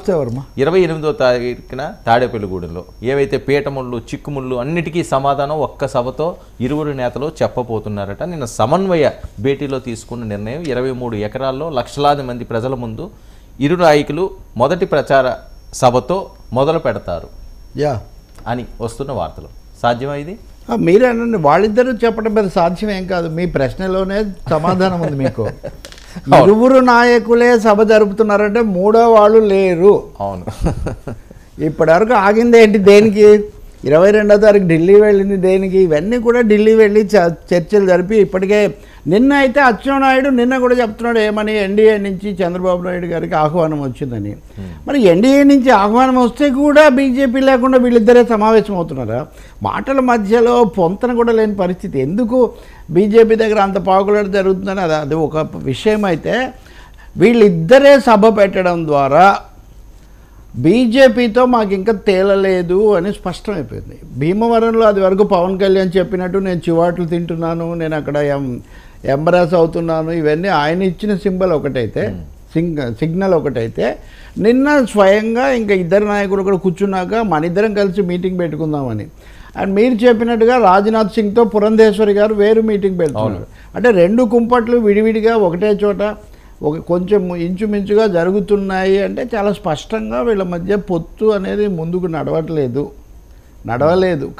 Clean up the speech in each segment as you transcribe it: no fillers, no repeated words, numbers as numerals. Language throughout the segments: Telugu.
నమస్తే వర్మ. 28వ తారీఖున తాడేపల్లిగూడెంలో ఏవైతే పీఠముళ్ళు చిక్కుముళ్ళు అన్నిటికీ సమాధానం ఒక్క సభతో ఇరువురు నేతలు చెప్పబోతున్నారట. నిన్న సమన్వయ భేటీలో తీసుకున్న నిర్ణయం 23 ఎకరాల్లో లక్షలాది మంది ప్రజల ముందు ఇరు నాయకులు మొదటి ప్రచార సభతో మొదలు పెడతారు అని వస్తున్న వార్తలు. సాధ్యమా ఇది? మీరేనండి, వాళ్ళిద్దరూ చెప్పడం పెద్ద సాధ్యం ఏం కాదు. మీ ప్రశ్నలోనే సమాధానం ఉంది మీకు. ఇరువురు నాయకులే సభ జరుపుతున్నారంటే మూడో వాళ్ళు లేరు. అవును. ఇప్పటివరకు ఆగింది ఏంటి? దేనికి? 22వ తారీఖు ఢిల్లీ వెళ్ళింది దేనికి? ఇవన్నీ కూడా ఢిల్లీ వెళ్ళి చర్చలు జరిపి ఇప్పటికే నిన్న అయితే అచ్చెన్నాయుడు నిన్న కూడా చెప్తున్నాడు ఏమని, ఎన్డీఏ నుంచి చంద్రబాబు నాయుడు గారికి ఆహ్వానం వచ్చిందని. మరి ఎన్డీఏ నుంచి ఆహ్వానం వస్తే కూడా బీజేపీ లేకుండా వీళ్ళిద్దరే సమావేశం అవుతున్నారా? మాటల మధ్యలో పొంతన కూడా లేని పరిస్థితి. ఎందుకు బీజేపీ దగ్గర అంత పాకులాట జరుగుతుందని అది ఒక విషయం అయితే, వీళ్ళిద్దరే సభ పెట్టడం ద్వారా బీజేపీతో మాకు ఇంకా తేలలేదు అని స్పష్టమైపోయింది. భీమవరంలో అది వరకు పవన్ కళ్యాణ్ చెప్పినట్టు నేను చివాట్లు తింటున్నాను, నేను అక్కడ ఎంబరాస్ అవుతున్నాను, ఇవన్నీ ఆయన ఇచ్చిన సింబల్ ఒకటైతే, సిగ్నల్ ఒకటైతే, నిన్న స్వయంగా ఇంకా ఇద్దరు నాయకులు కూడా కూర్చున్నాక మన ఇద్దరం కలిసి మీటింగ్ పెట్టుకుందామని, అండ్ మీరు చెప్పినట్టుగా రాజ్నాథ్ సింగ్తో పురంధేశ్వరి గారు వేరు మీటింగ్ పెడుతున్నారు. అంటే రెండు కుంపట్లు విడివిడిగా ఒకటే చోట కొంచెం ఇంచుమించుగా జరుగుతున్నాయి అంటే చాలా స్పష్టంగా వీళ్ళ మధ్య పొత్తు అనేది ముందుకు నడవలేదు.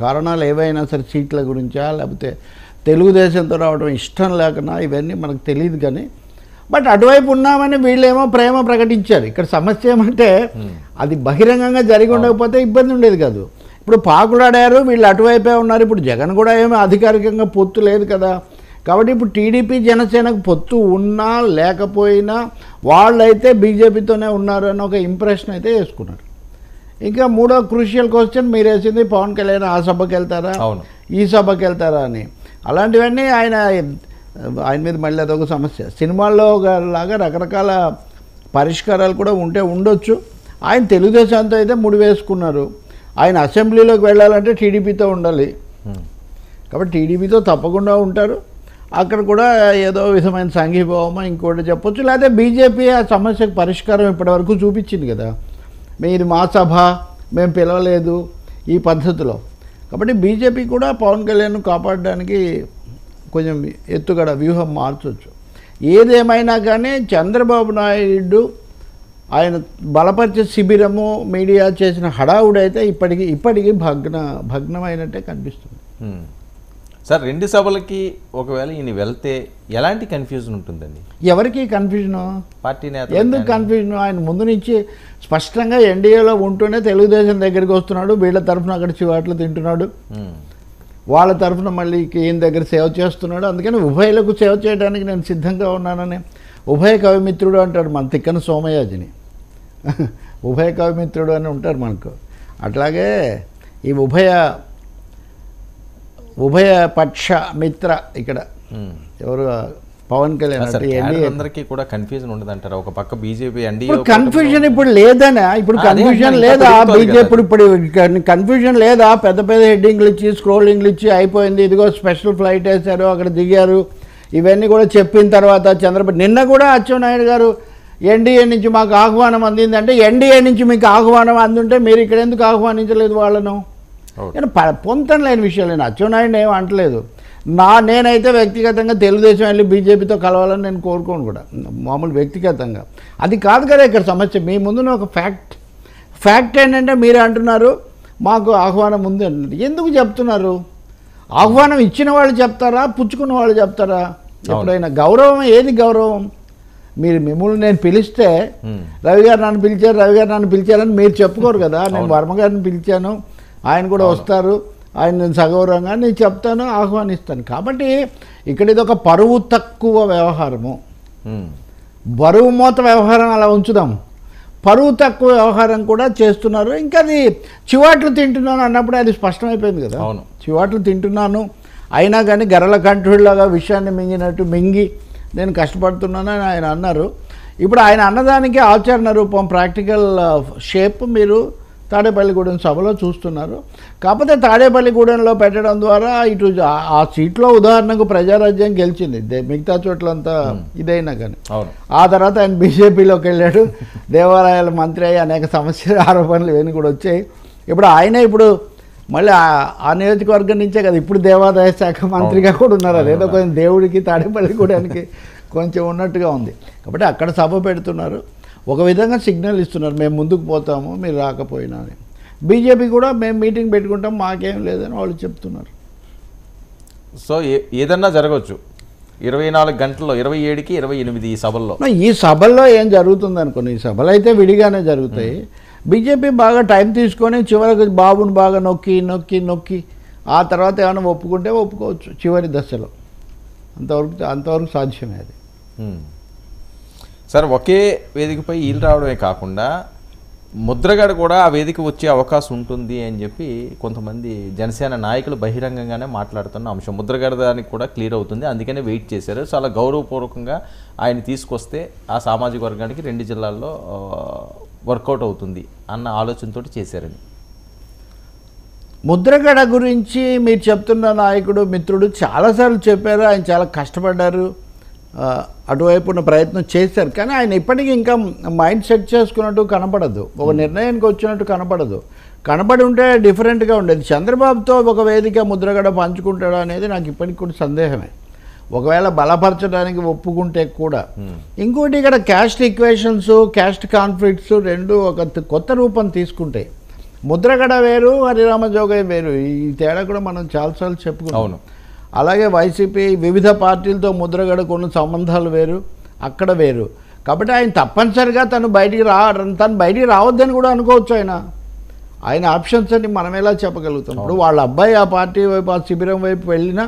కారణాలు ఏవైనా సరే, సీట్ల గురించా లేకపోతే తెలుగుదేశంతో రావడం ఇష్టం లేకనా, ఇవన్నీ మనకు తెలియదు. కానీ బట్ అటువైపు ఉన్నామని వీళ్ళేమో ప్రేమ ప్రకటించారు. ఇక్కడ సమస్య ఏమంటే అది బహిరంగంగా జరిగి ఉండకపోతే ఇబ్బంది ఉండేది కాదు. ఇప్పుడు పాకులాడారు, వీళ్ళు అటువైపే ఉన్నారు. ఇప్పుడు జగన్ కూడా ఏమీ అధికారికంగా పొత్తు లేదు కదా. కాబట్టి ఇప్పుడు టీడీపీ జనసేనకు పొత్తు ఉన్నా లేకపోయినా వాళ్ళైతే బీజేపీతోనే ఉన్నారు అని ఒక ఇంప్రెషన్ అయితే వేసుకున్నారు. ఇంకా మూడో క్రూషియల్ క్వశ్చన్ మీరు వేసింది, పవన్ కళ్యాణ్ ఆ సభకి వెళ్తారా, ఈ సభకి వెళ్తారా అని. అలాంటివన్నీ ఆయన మీద మళ్ళీ అదొక సమస్య. సినిమాల్లో లాగా రకరకాల పరిష్కారాలు కూడా ఉండొచ్చు. ఆయన తెలుగుదేశంతో అయితే ముడివేసుకున్నారు. ఆయన అసెంబ్లీలోకి వెళ్ళాలంటే టీడీపీతో ఉండాలి. కాబట్టి టీడీపీతో తప్పకుండా ఉంటారు. అక్కడ కూడా ఏదో విధమైన సంఘీభావమో ఇంకోటి చెప్పొచ్చు. లేకపోతే బీజేపీ ఆ సమస్యకు పరిష్కారం ఇప్పటివరకు చూపించింది కదా, మీరు మా సభ మేము పిలవలేదు ఈ పద్ధతిలో. కాబట్టి బీజేపీ కూడా పవన్ కళ్యాణ్ను కాపాడడానికి కొంచెం ఎత్తుగడ వ్యూహం మార్చవచ్చు. ఏదేమైనా కానీ చంద్రబాబు నాయుడు ఆయన బలపరిచే శిబిరము మీడియా చేసిన హడావుడైతే ఇప్పటికీ భగ్నమైనట్టే కనిపిస్తుంది. సార్, రెండు సభలకి ఒకవేళ ఈయన వెళ్తే ఎలాంటి కన్ఫ్యూజన్ ఉంటుందండి? ఎవరికి కన్ఫ్యూజను? పార్టీ నేత ఎందుకు కన్ఫ్యూజన్? ఆయన ముందు నుంచి స్పష్టంగా ఎన్డీఏలో ఉంటూనే తెలుగుదేశం దగ్గరికి వస్తున్నాడు, వీళ్ళ తరఫున అక్కడ చివాట్లు తింటున్నాడు, వాళ్ళ తరఫున మళ్ళీ ఈయన దగ్గర సేవ చేస్తున్నాడు. అందుకని ఉభయలకు సేవ చేయడానికి నేను సిద్ధంగా ఉన్నానని ఉభయ కవిమిత్రుడు అంటాడు మన తిక్కన సోమయాజిని. ఉభయ కవిమిత్రుడు అని ఉంటారు మనకు. అట్లాగే ఈ ఉభయ పక్ష మిత్ర ఇక్కడ ఎవరు పవన్ కళ్యాణ్ అందరికీ కూడా కన్ఫ్యూజన్ ఉండదంటారు. ఒక పక్క బీజేపీ కన్ఫ్యూజన్ ఇప్పుడు లేదనా? ఇప్పుడు కన్ఫ్యూజన్ లేదా? బీజేపీ ఇప్పుడు కన్ఫ్యూజన్ లేదా? పెద్ద పెద్ద హెడ్డింగ్లు ఇచ్చి స్క్రోలింగ్లు ఇచ్చి అయిపోయింది, ఇదిగో స్పెషల్ ఫ్లైట్ వేశారు, అక్కడ దిగారు, ఇవన్నీ కూడా చెప్పిన తర్వాత చంద్రబాబు నిన్న కూడా అచ్చెన్నాయుడు గారు ఎన్డీఏ నుంచి మాకు ఆహ్వానం అందింది అంటే, ఎన్డీఏ నుంచి మీకు ఆహ్వానం అందుంటే మీరు ఇక్కడ ఎందుకు ఆహ్వానించలేదు వాళ్ళను? నేను పొంతన లేని విషయాలు. నేను అచ్చెన్నాయుడు ఏం అంటలేదు. నేనైతే వ్యక్తిగతంగా తెలుగుదేశం వెళ్ళి బీజేపీతో కలవాలని నేను కోరుకోను కూడా, మామూలు వ్యక్తిగతంగా. అది కాదు కదా ఇక్కడ సమస్య. మీ ముందున్న ఒక ఫ్యాక్ట్ ఏంటంటే మీరు అంటున్నారు మాకు ఆహ్వానం ఉంది అన్నది. ఎందుకు చెప్తున్నారు? ఆహ్వానం ఇచ్చిన వాళ్ళు చెప్తారా, పుచ్చుకున్న వాళ్ళు చెప్తారా? ఎప్పుడైనా గౌరవం ఏది గౌరవం? మిమ్మల్ని నేను పిలిస్తే రవి గారు నన్ను పిలిచారని మీరు చెప్పుకోరు కదా. నేను వర్మ గారిని పిలిచాను, ఆయన కూడా వస్తారు, ఆయన సగౌరవంగా నేను చెప్తాను, ఆహ్వానిస్తాను. కాబట్టి ఇక్కడ ఇది ఒక పరువు తక్కువ వ్యవహారము, బరువు మోత వ్యవహారం అలా ఉంచుదాం. పరువు తక్కువ వ్యవహారం కూడా చేస్తున్నారు. ఇంకా అది చివాట్లు తింటున్నాను అన్నప్పుడు అది స్పష్టమైపోయింది కదా. చివాట్లు తింటున్నాను అయినా కానీ గరల కంఠుడిలాగా విషయాన్ని మింగి నేను కష్టపడుతున్నాను అని ఆయన అన్నారు. ఇప్పుడు ఆయన అన్నదానికి ఆచరణ రూపం, ప్రాక్టికల్ షేప్ మీరు తాడేపల్లిగూడెం సభలో చూస్తున్నారు. కాకపోతే తాడేపల్లిగూడెంలో పెట్టడం ద్వారా ఇటు ఆ సీట్లో ఉదాహరణకు ప్రజారాజ్యం గెలిచింది, మిగతా చోట్లంతా ఇదైనా కానీ. ఆ తర్వాత ఆయన బీజేపీలోకి వెళ్ళాడు, దేవాలయాల మంత్రి అయ్యి అనేక సమస్యలు ఆరోపణలు ఇవన్నీ కూడా వచ్చాయి. ఇప్పుడు ఆయనే మళ్ళీ ఆ నియోజకవర్గం నుంచే కదా ఇప్పుడు దేవాదాయ శాఖ మంత్రిగా కూడా ఉన్నారు. అదేదో కొంచెం దేవుడికి తాడేపల్లిగూడెనికి కొంచెం ఉన్నట్టుగా ఉంది. కాబట్టి అక్కడ సభ పెడుతున్నారు, ఒక విధంగా సిగ్నల్ ఇస్తున్నారు, మేము ముందుకు పోతాము మీరు రాకపోయినా అని. బీజేపీ కూడా మేము మీటింగ్ పెట్టుకుంటాం మాకేం లేదని వాళ్ళు చెప్తున్నారు. సో ఏదన్నా జరగవచ్చు 24 గంటల్లో 27కి 28 ఈ సభల్లో. ఈ సభల్లో ఏం జరుగుతుంది అనుకోండి, ఈ సభలు అయితే విడిగానే జరుగుతాయి. బీజేపీ బాగా టైం తీసుకొని చివరికి బాబుని బాగా నొక్కి నొక్కి నొక్కి ఆ తర్వాత ఏమైనా ఒప్పుకుంటే ఒప్పుకోవచ్చు చివరి దశలో. అంతవరకు సాధ్యమే అది. సార్, ఒకే వేదికపై వీళ్ళు రావడమే కాకుండా ముద్రగడ కూడా ఆ వేదిక వచ్చే అవకాశం ఉంటుంది అని చెప్పి కొంతమంది జనసేన నాయకులు బహిరంగంగానే మాట్లాడుతున్న అంశం. ముద్రగడ దానికి కూడా క్లియర్ అవుతుంది, అందుకనే వెయిట్ చేశారు. చాలా గౌరవపూర్వకంగా ఆయన తీసుకొస్తే ఆ సామాజిక వర్గానికి 2 జిల్లాల్లో వర్కౌట్ అవుతుంది అన్న ఆలోచనతో చేశారని. ముద్రగడ గురించి మీరు చెప్తున్న నాయకుడు మిత్రుడు చాలాసార్లు చెప్పారు, ఆయన చాలా కష్టపడ్డారు, అటువైపు ఉన్న ప్రయత్నం చేశారు. కానీ ఆయన ఇప్పటికీ ఇంకా మైండ్ సెట్ చేసుకున్నట్టు కనపడదు, ఒక నిర్ణయానికి వచ్చినట్టు కనపడదు. కనపడి ఉంటే డిఫరెంట్గా ఉండేది. చంద్రబాబుతో ఒక వేదిక ముద్రగడ పంచుకుంటాడా అనేది నాకు ఇప్పటికి కూడా సందేహమే, ఒకవేళ బలపరచడానికి ఒప్పుకుంటే కూడా. ఇంకోటి ఇక్కడ క్యాస్ట్ ఈక్వేషన్స్, క్యాస్ట్ కాన్ఫ్లిక్ట్స్ రెండు ఒక కొత్త రూపం తీసుకుంటాయి. ముద్రగడ వేరు, హరిరామజోగయ్య వేరు, ఈ తేడా కూడా మనం చాలాసార్లు చెప్పుకున్నాం. అలాగే వైసీపీ వివిధ పార్టీలతో ముద్రగడకు ఉన్న సంబంధాలు వేరు, అక్కడ వేరు. కాబట్టి ఆయన తప్పనిసరిగా తను బయటికి రావద్దని కూడా అనుకోవచ్చు. ఆయన ఆప్షన్స్ అని మనం ఎలా చెప్పగలుగుతాం? ఇప్పుడు వాళ్ళ అబ్బాయి ఆ పార్టీ వైపు, ఆ శిబిరం వైపు వెళ్ళినా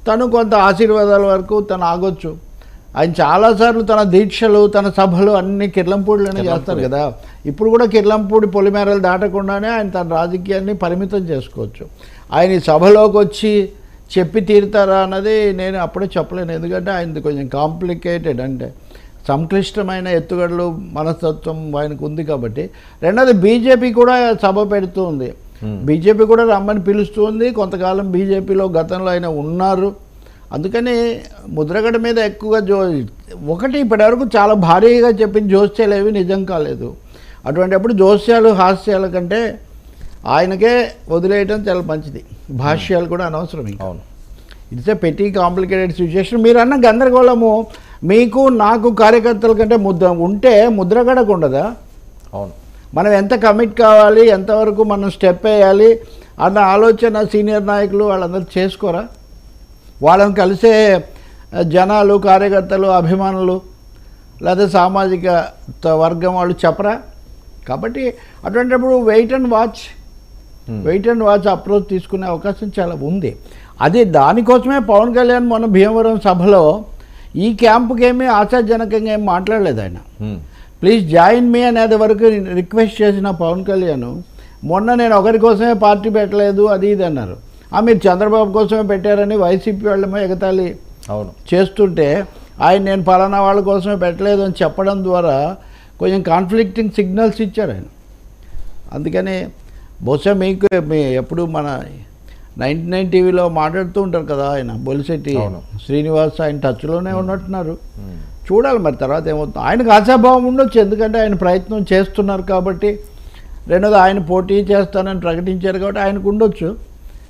తను కొంత ఆశీర్వాదాల వరకు తను ఆగొచ్చు. ఆయన చాలాసార్లు తన దీక్షలు, తన సభలు అన్ని కిర్లంపూడిలోనే చేస్తారు కదా. ఇప్పుడు కూడా కిర్లంపూడి పొలిమేరలు దాటకుండానే ఆయన తన రాజకీయాన్ని పరిమితం చేసుకోవచ్చు. ఆయన ఈ సభలోకి వచ్చి చెప్పి తీరుతారా అన్నది నేను అప్పుడే చెప్పలేను, ఎందుకంటే ఆయనది కొంచెం కాంప్లికేటెడ్, అంటే సంక్లిష్టమైన ఎత్తుగడలు మనస్తత్వం ఆయనకు ఉంది కాబట్టి. రెండోది బీజేపీ కూడా సభ పెడుతూ ఉంది, బీజేపీ కూడా రమ్మని పిలుస్తూ ఉంది. కొంతకాలం బీజేపీలో గతంలో ఆయన ఉన్నారు, అందుకని ముద్రగడ మీద ఎక్కువగా ఒకటి ఇప్పటివరకు చాలా భారీగా చెప్పిన జోస్యాలు ఏవి నిజం కాలేదు. అటువంటిప్పుడు జోస్యాలు హాస్యాల కంటే ఆయనకే వదిలేయటం చాలా మంచిది, భాష్యాలు కూడా అనవసరం. అవును, ఇట్స్ ఏ పెట్టి కాంప్లికేటెడ్ సిచ్యుయేషన్. మీరు అన్న గందరగోళము మీకు నాకు కార్యకర్తల కంటే ఉంటే ముద్రగడకు ఉండదా? అవును, మనం ఎంత కమిట్ కావాలి, ఎంతవరకు మనం స్టెప్ వేయాలి అన్న ఆలోచన సీనియర్ నాయకులు వాళ్ళందరూ చేసుకోరా? వాళ్ళని కలిసే జనాలు, కార్యకర్తలు, అభిమానులు లేదా సామాజిక వర్గం వాళ్ళు చెప్పరా? కాబట్టి అటువంటిప్పుడు వెయిట్ అండ్ వాచ్ అప్రోచ్ తీసుకునే అవకాశం చాలా ఉంది. అది దానికోసమే పవన్ కళ్యాణ్ మొన్న భీమవరం సభలో ఈ క్యాంపుకి ఏమీ ఆశాజనకంగా ఏం మాట్లాడలేదు. ఆయన ప్లీజ్ జాయిన్ మీ అనేది వరకు రిక్వెస్ట్ చేసిన పవన్ కళ్యాణ్ మొన్న నేను ఒకరి కోసమే పార్టీ పెట్టలేదు అది ఇది అన్నారు. మీరు చంద్రబాబు కోసమే పెట్టారని వైసీపీ వాళ్ళేమో ఎగతాళి చేస్తుంటే ఆయన నేను పలానా వాళ్ళ కోసమే పెట్టలేదు అని చెప్పడం ద్వారా కొంచెం కాన్ఫ్లిక్టింగ్ సిగ్నల్స్ ఇచ్చారు ఆయన. అందుకని బహుశా మీకు ఎప్పుడు మన 99 టీవీలో మాట్లాడుతూ ఉంటారు కదా ఆయన, బొలిశెట్టి శ్రీనివాస్, ఆయన టచ్లోనే ఉన్నట్టున్నారు. చూడాలి మరి తర్వాత ఏమవుతుంది. ఆయనకు ఆశాభావం ఉండొచ్చు, ఎందుకంటే ఆయన ప్రయత్నం చేస్తున్నారు కాబట్టి. రెండోది ఆయన పోటీ చేస్తానని ప్రకటించారు కాబట్టి ఆయనకు ఉండొచ్చు.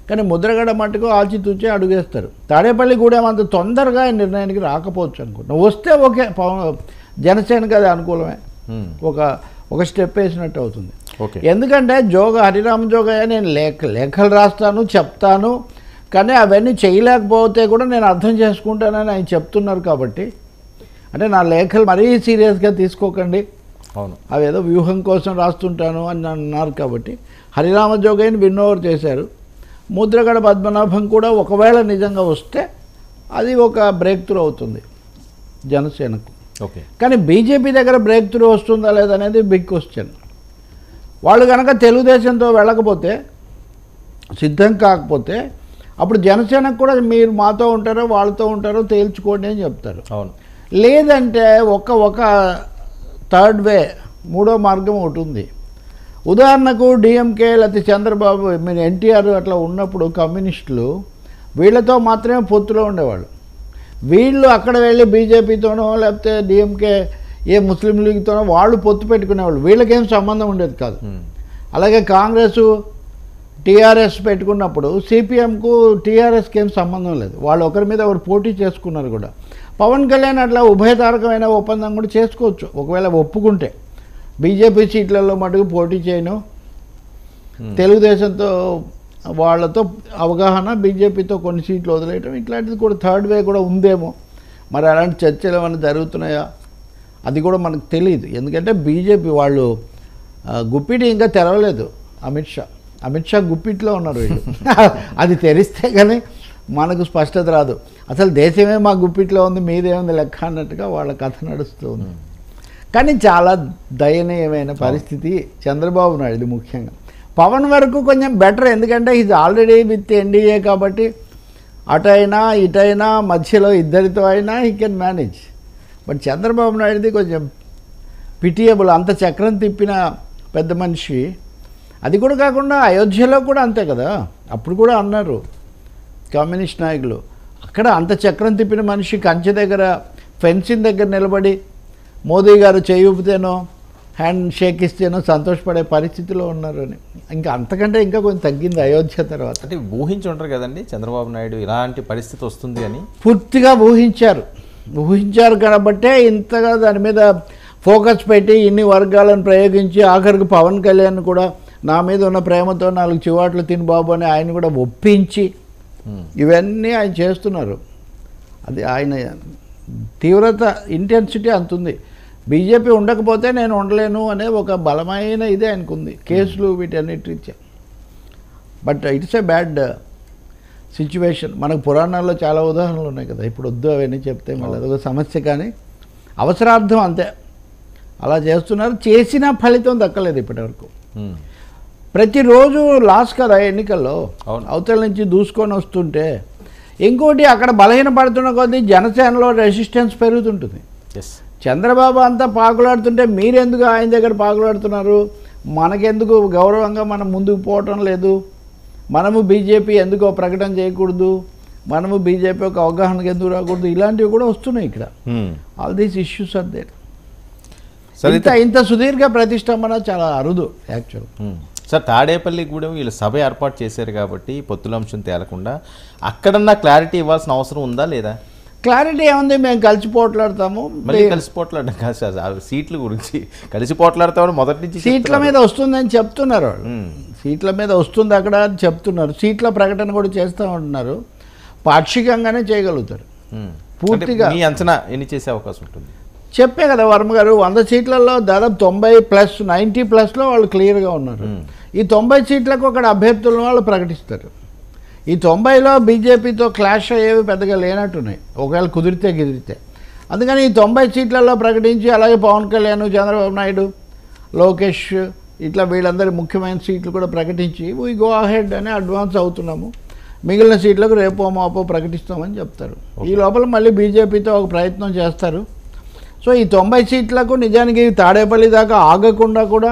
కానీ ముద్రగడ మట్టుకు ఆచితూచి అడుగేస్తారు. తాడేపల్లిగూడెం అంత తొందరగా ఆయన నిర్ణయానికి రాకపోవచ్చు అనుకుంటున్నాను. వస్తే ఓకే, జనసేనకి అది అనుకూలమే, ఒక స్టెప్ వేసినట్టు అవుతుంది. ఎందుకంటే హరిరామజోగయ్య నేను లేఖలు రాస్తాను, చెప్తాను, కానీ అవన్నీ చేయలేకపోతే కూడా నేను అర్థం చేసుకుంటానని ఆయన చెప్తున్నారు. కాబట్టి అంటే నా లేఖలు మరీ సీరియస్గా తీసుకోకండి, అవి ఏదో వ్యూహం కోసం రాస్తుంటాను అని అన్నారు. కాబట్టి హరిరామజోగయ్యని విన్ ఓవర్ చేశారు. ముద్రగడ పద్మనాభం కూడా ఒకవేళ నిజంగా వస్తే అది ఒక బ్రేక్ త్రూ అవుతుంది జనసేనకు. కానీ బీజేపీ దగ్గర బ్రేక్ త్రూ వస్తుందా లేదనేది బిగ్ క్వశ్చన్. వాళ్ళు కనుక తెలుగుదేశంతో వెళ్ళకపోతే, సిద్ధం కాకపోతే, అప్పుడు జనసేనకు కూడా మీరు మాతో ఉంటారో వాళ్ళతో ఉంటారో తేల్చుకోండి అని చెప్తారు. లేదంటే ఒక థర్డ్ వే, మూడో మార్గం ఒకటి ఉంది. ఉదాహరణకు డిఎంకే లేకపోతే చంద్రబాబు మీరు ఎన్టీఆర్ అట్లా ఉన్నప్పుడు కమ్యూనిస్టులు వీళ్ళతో మాత్రమే పొత్తులో ఉండేవాళ్ళు. వీళ్ళు అక్కడ వెళ్ళి బీజేపీతోనో లేకపోతే డిఎంకే ఏ ముస్లిం లీగ్తోనో వాళ్ళు పొత్తు పెట్టుకునేవాళ్ళు, వీళ్ళకేం సంబంధం ఉండేది కాదు. అలాగే కాంగ్రెస్ టీఆర్ఎస్ పెట్టుకున్నప్పుడు సిపిఎంకు టీఆర్ఎస్కి ఏం సంబంధం లేదు, వాళ్ళు ఒకరి మీద ఒకరు పోటీ చేసుకున్నారు కూడా. పవన్ కళ్యాణ్ అట్లా ఉభయతారకమైన ఒప్పందం కూడా చేసుకోవచ్చు ఒకవేళ ఒప్పుకుంటే. బీజేపీ సీట్లలో మటుకు పోటీ చేయను, తెలుగుదేశంతో వాళ్ళతో అవగాహన, బీజేపీతో కొన్ని సీట్లు వదిలేయటం, ఇట్లాంటిది కూడా థర్డ్ వే కూడా ఉందేమో. మరి అలాంటి చర్చలు ఏమైనా జరుగుతున్నాయా అది కూడా మనకు తెలియదు. ఎందుకంటే బీజేపీ వాళ్ళు గుప్పిటి ఇంకా తెరవలేదు. అమిత్ షా గుప్పిట్లో ఉన్నారు వీళ్ళు. అది తెరిస్తే కానీ మనకు స్పష్టత రాదు. అసలు దేశమే మా గుప్పిట్లో ఉంది, మీదేముంది లెక్క అన్నట్టుగా వాళ్ళ కథ నడుస్తూ ఉంది. కానీ చాలా దయనీయమైన పరిస్థితి చంద్రబాబు నాయుడు ముఖ్యంగా. పవన్ వరకు కొంచెం బెటర్, ఎందుకంటే ఈజ్ ఆల్రెడీ విత్ ఎన్డీఏ కాబట్టి అటైనా ఇటైనా మధ్యలో ఇద్దరితో అయినా he can manage. But Chandrababu నాయుడుది కొంచెం పిటియబుల్, అంత చక్రం తిప్పిన పెద్ద మనిషి. అది కూడా కాకుండా అయోధ్యలో కూడా అంతే కదా, అప్పుడు కూడా అన్నారు కమ్యూనిస్ట్ నాయకులు, అక్కడ అంత చక్రం తిప్పిన మనిషి కంచె దగ్గర ఫెన్సింగ్ దగ్గర నిలబడి మోదీ గారు చేయి ఊపితేనో హ్యాండ్ షేక్ ఇస్తేనో సంతోషపడే పరిస్థితిలో ఉన్నారు అని. ఇంకా అంతకంటే ఇంకా కొంచెం తగ్గింది అయోధ్య తర్వాత. అంటే ఊహించి ఉంటారు కదండి చంద్రబాబు నాయుడు ఇలాంటి పరిస్థితి వస్తుంది అని. పూర్తిగా ఊహించారు కాబట్టే ఇంతగా దాని మీద ఫోకస్ పెట్టి ఇన్ని వర్గాలను ప్రయోగించి ఆఖరికి పవన్ కళ్యాణ్ కూడా నా మీద ఉన్న ప్రేమతో 4 చివాట్లు తిని బాబు అని ఆయన కూడా ఒప్పించి ఇవన్నీ ఆయన చేస్తున్నారు. అది ఆయన తీవ్రత ఇంటెన్సిటీ అంతుంది. బీజేపీ ఉండకపోతే నేను ఉండలేను అనే ఒక బలమైన ఇదే ఆయనకుంది, కేసులు వీటన్నిటి రీత్యా. But it's a bad situation. మనకు పురాణాల్లో చాలా ఉదాహరణలు ఉన్నాయి కదా, ఇప్పుడు వద్దు అవన్నీ చెప్తే మళ్ళీ అదొక సమస్య. కానీ అవసరార్థం అంతే అలా చేస్తున్నారు, చేసిన ఫలితం దక్కలేదు ఇప్పటివరకు. ప్రతిరోజు లాస్ కదా ఎన్నికల్లో, అవతల నుంచి దూసుకొని వస్తుంటే. ఇంకోటి అక్కడ బలహీనపడుతున్న కొద్దీ జనసేనలో రెసిస్టెన్స్ పెరుగుతుంటుంది. చంద్రబాబు అంతా పాకులాడుతుంటే మీరెందుకు ఆయన దగ్గర పాకులాడుతున్నారు, మనకెందుకు గౌరవంగా మనం ముందుకు పోవటం లేదు, మనము బీజేపీ ఎందుకో ప్రకటన చేయకూడదు, మనము బీజేపీ ఒక అవగాహనకు ఎందుకు రాకూడదు, ఇలాంటివి కూడా వస్తున్నాయి ఇక్కడ. All these issues are there. ఇంత సుదీర్ఘ ప్రతిష్టంభన చాలా అరుదు యాక్చువల్. సార్ తాడేపల్లిగూడెం వీళ్ళు సభ ఏర్పాటు చేశారు కాబట్టి పొత్తుల అంశం తేలకుండా అక్కడన్నా క్లారిటీ ఇవ్వాల్సిన అవసరం ఉందా లేదా? క్లారిటీ ఏముంది, మేము కలిసి పోట్లాడతాము. మళ్ళీ కలిసి పోట్లాడడం కాదు సార్, సీట్ల గురించి కలిసి పోట్లాడతామని మొదటి నుంచి సీట్ల మీద వస్తుందని చెప్తున్నారు వాళ్ళు. సీట్ల మీద వస్తుంది అక్కడ అని చెప్తున్నారు. సీట్ల ప్రకటన కూడా చేస్తూ ఉంటున్నారు. పాక్షికంగానే చేయగలుగుతారు. పూర్తిగా మీ అంచనా ఎన్ని చేసే అవకాశం ఉంటుంది? చెప్పే కదా వర్మ గారు, 100 సీట్లలో దాదాపు 90+, 90+లో వాళ్ళు క్లియర్గా ఉన్నారు. ఈ 90 సీట్లకు అక్కడ అభ్యర్థులను వాళ్ళు ప్రకటిస్తారు. ఈ 90లో బీజేపీతో క్లాష్ అయ్యేవి పెద్దగా లేనట్టున్నాయి, ఒకవేళ కుదిరితే. అందుకని ఈ 90 సీట్లలో ప్రకటించి అలాగే పవన్ కళ్యాణ్, చంద్రబాబు నాయుడు, లోకేష్ ఇట్లా వీళ్ళందరి ముఖ్యమైన సీట్లు కూడా ప్రకటించి వీ గో అహెడ్ అని అడ్వాన్స్ అవుతున్నాము, మిగిలిన సీట్లకు రేపో మాపో ప్రకటిస్తామని చెప్తారు. ఈ లోపల మళ్ళీ బీజేపీతో ఒక ప్రయత్నం చేస్తారు. సో ఈ 90 సీట్లకు నిజానికి తాడేపల్లి దాకా ఆగకుండా కూడా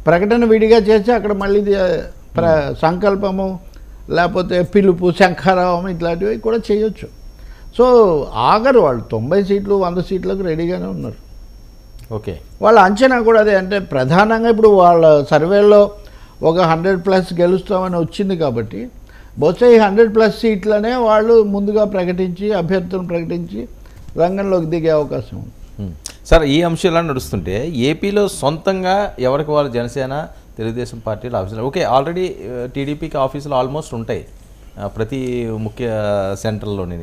ప్రకటన విడిగా చేసి అక్కడ మళ్ళీ సంకల్పము లేకపోతే పిలుపు, శంఖారావం ఇట్లాంటివి కూడా చేయొచ్చు. సో ఆగరు వాళ్ళు, 90 సీట్లు 100 సీట్లకు రెడీగానే ఉన్నారు. ఓకే, వాళ్ళ అంచనా కూడా అదే. అంటే ప్రధానంగా ఇప్పుడు వాళ్ళ సర్వేలో ఒక 100+ గెలుస్తామని వచ్చింది కాబట్టి బహుశా ఈ 100+ సీట్లనే వాళ్ళు ముందుగా ప్రకటించి అభ్యర్థులను ప్రకటించి రంగంలోకి దిగే అవకాశం ఉంది. సార్ ఈ అంశాలు నడుస్తుంటే ఏపీలో సొంతంగా ఎవరికి వాళ్ళు జనసేన, తెలుగుదేశం పార్టీల ఆఫీసులు ఓకే, ఆల్రెడీ టీడీపీకి ఆఫీసులు ఆల్మోస్ట్ ఉంటాయి ప్రతి ముఖ్య సెంటర్లోని.